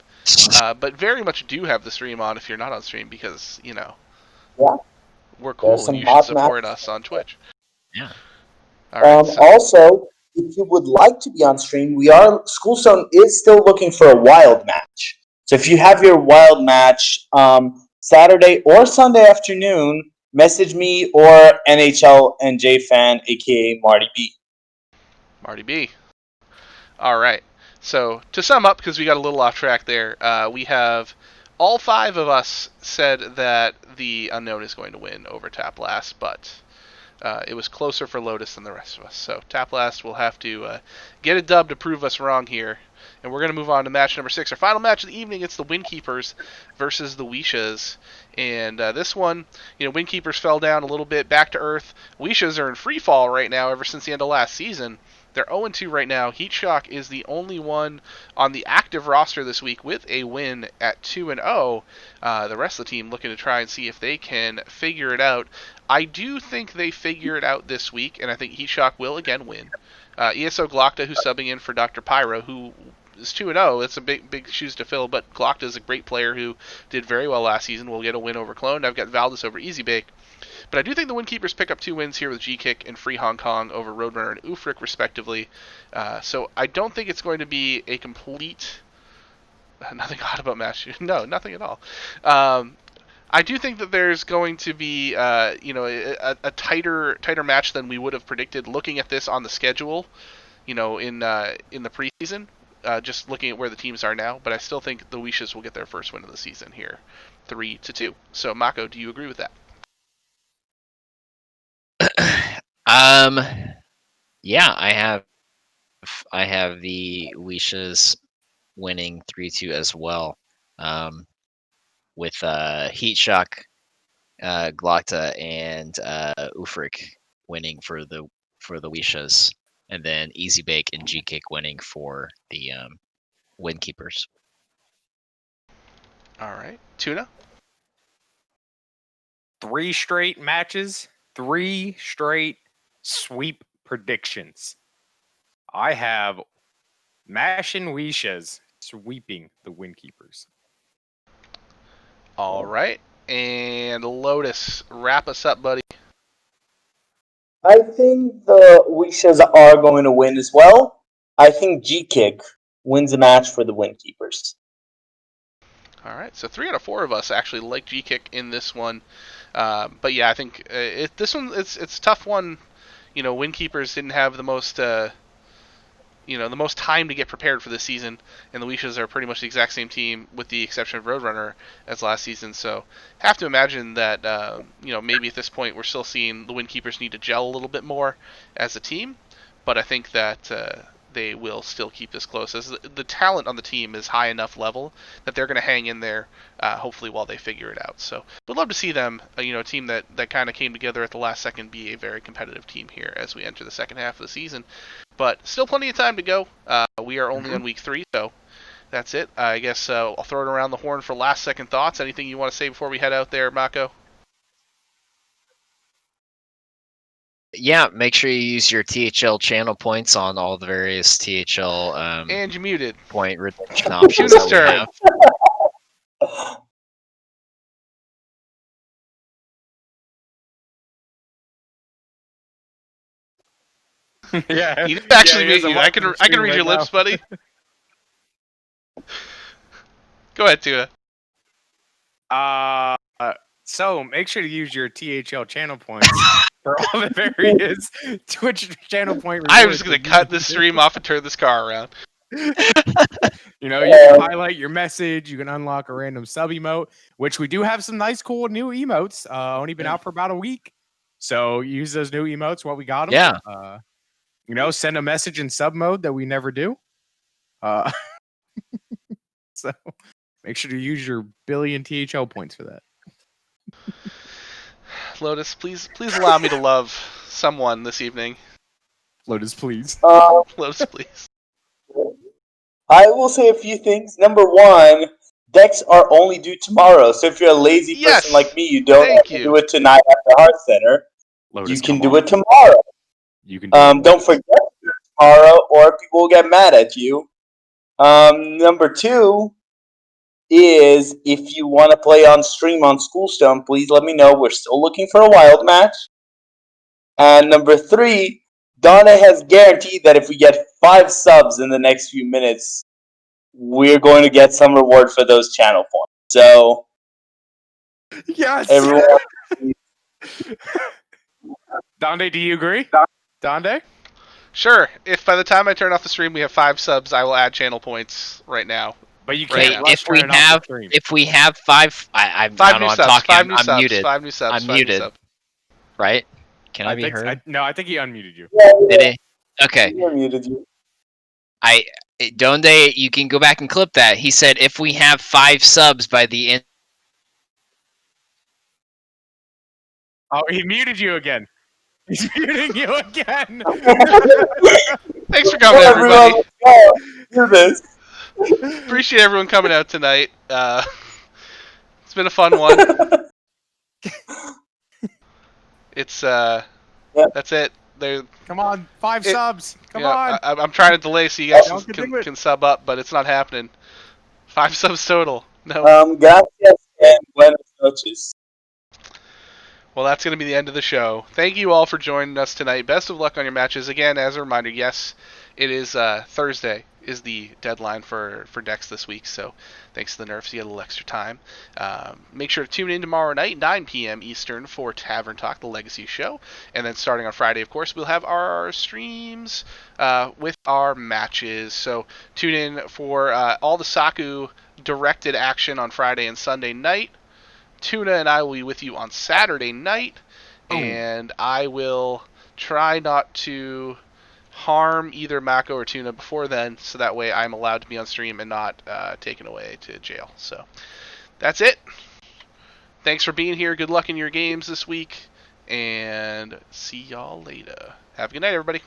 but very much do have the stream on if you're not on stream, because we're cool and you should support us on Twitch. Yeah. All right, also, if you would like to be on stream, Schoolstone is still looking for a wild match. So if you have your wild match Saturday or Sunday afternoon, message me or NHL NJ fan, aka Marty B. Marty B. All right. So to sum up, because we got a little off track there, we have all 5 of us said that the Unknown is going to win over Tap Last, but it was closer for Lotus than the rest of us. So Tap Last will have to get a dub to prove us wrong here. And we're going to move on to match number 6. Our final match of the evening, it's the Windkeepers versus the Weishas. And this one, Windkeepers fell down a little bit, back to earth. Weishas are in free fall right now ever since the end of last season. They're 0-2 right now. Heatshock is the only one on the active roster this week with a win at 2-0. The rest of the team looking to try and see if they can figure it out. I do think they figure it out this week, and I think Heatshock will again win. ESO Glockta, who's subbing in for Dr. Pyro, who is 2-0. It's a big shoes to fill, but Glockta is a great player who did very well last season. Will get a win over Clone. I've got Valdez over EasyBake. But I do think the Windkeepers pick up 2 wins here with G-Kick and Free Hong Kong over Roadrunner and Ufric, respectively. So I don't think it's going to be a complete... Nothing odd about match. No, nothing at all. I do think that there's going to be, a tighter match than we would have predicted looking at this on the schedule, in the preseason. Just looking at where the teams are now, but I still think the Wishes will get their first win of the season here, 3-2. So, Mako, do you agree with that? Yeah, I have the Wishes winning 3-2 as well. With Heat Shock, Glocta, and Ufric winning for the Wishes, and then Easy Bake and G Kick winning for the Windkeepers. All right, Tuna. 3 straight matches, 3 straight sweep predictions. I have Mash and Wishes sweeping the Windkeepers. All right, and Lotus, wrap us up, buddy. I think the Wishes are going to win as well. I think G-Kick wins the match for the Windkeepers. All right, so 3 out of 4 of us actually like G-Kick in this one. But yeah, I think this one it's a tough one. Windkeepers didn't have the most time to get prepared for this season, and the Wishes are pretty much the exact same team with the exception of Roadrunner as last season. So have to imagine that maybe at this point we're still seeing the Windkeepers need to gel a little bit more as a team, but I think that they will still keep this close, as the talent on the team is high enough level that they're going to hang in there, hopefully, while they figure it out. So we'd love to see them, a team that kind of came together at the last second, be a very competitive team here as we enter the second half of the season. But still plenty of time to go. We are only on week 3, so that's it. I guess I'll throw it around the horn for last second thoughts. Anything you want to say before we head out there, Mako? Yeah, make sure you use your THL channel points on all the various THL And you muted. point redemption options that we have. Yeah, You didn't actually he has mute a you. I mic can on I can screen read right your lips, now. buddy. Go ahead, Tuna. So make sure to use your THL channel points for all the various Twitch channel point rewards. I'm just going to cut this stream off and turn this car around. You can highlight your message. You can unlock a random sub emote, which we do have some nice, cool new emotes. Only been out for about a week. So use those new emotes while we got them. Yeah. Send a message in sub mode that we never do. So make sure to use your billion THL points for that. Lotus, please allow me to love someone this evening. Lotus, please. Lotus, please. I will say a few things. Number 1, decks are only due tomorrow. So if you're a lazy person like me, you don't have to do it tonight after HearthCenter. Lotus, you can do it tomorrow. You can do it. Don't forget to do it tomorrow, or people will get mad at you. Number 2 is, if you want to play on stream on Schoolstone, please let me know. We're still looking for a wild match. And number 3, Donde has guaranteed that if we get 5 subs in the next few minutes, we're going to get some reward for those channel points. So, yes, everyone. Donde, do you agree? Donde? Sure. If by the time I turn off the stream we have 5 subs, I will add channel points right now. But you can't. If we have 5, I don't know. I'm talking. 5 new I'm subs. muted. 5 new subs. I'm 5 muted. New subs. Right? Can I be heard? No, I think he unmuted you. Did he? Okay. He unmuted you. Donde, you can go back and clip that. He said if we have 5 subs by the end. Oh, he muted you again. He's muting you again. Thanks for coming, everybody. Do this. Appreciate everyone coming out tonight. It's been a fun one. It's that's it. Come on, 5 subs. Come on. I'm trying to delay so you guys can sub up, but it's not happening. 5 subs total. No. Gracias and buenas noches. Well, that's going to be the end of the show. Thank you all for joining us tonight. Best of luck on your matches. Again, as a reminder, yes, it is Thursday, is the deadline for decks this week, so thanks to the nerfs, you get a little extra time. Make sure to tune in tomorrow night, 9 p.m. Eastern, for Tavern Talk, the Legacy Show. And then starting on Friday, of course, we'll have our streams with our matches. So tune in for all the Saku directed action on Friday and Sunday night. Tuna and I will be with you on Saturday night, and I will try not to harm either Mako or Tuna before then, so that way I'm allowed to be on stream and not taken away to jail. So that's it. Thanks for being here. Good luck in your games this week, and see y'all later. Have a good night, everybody.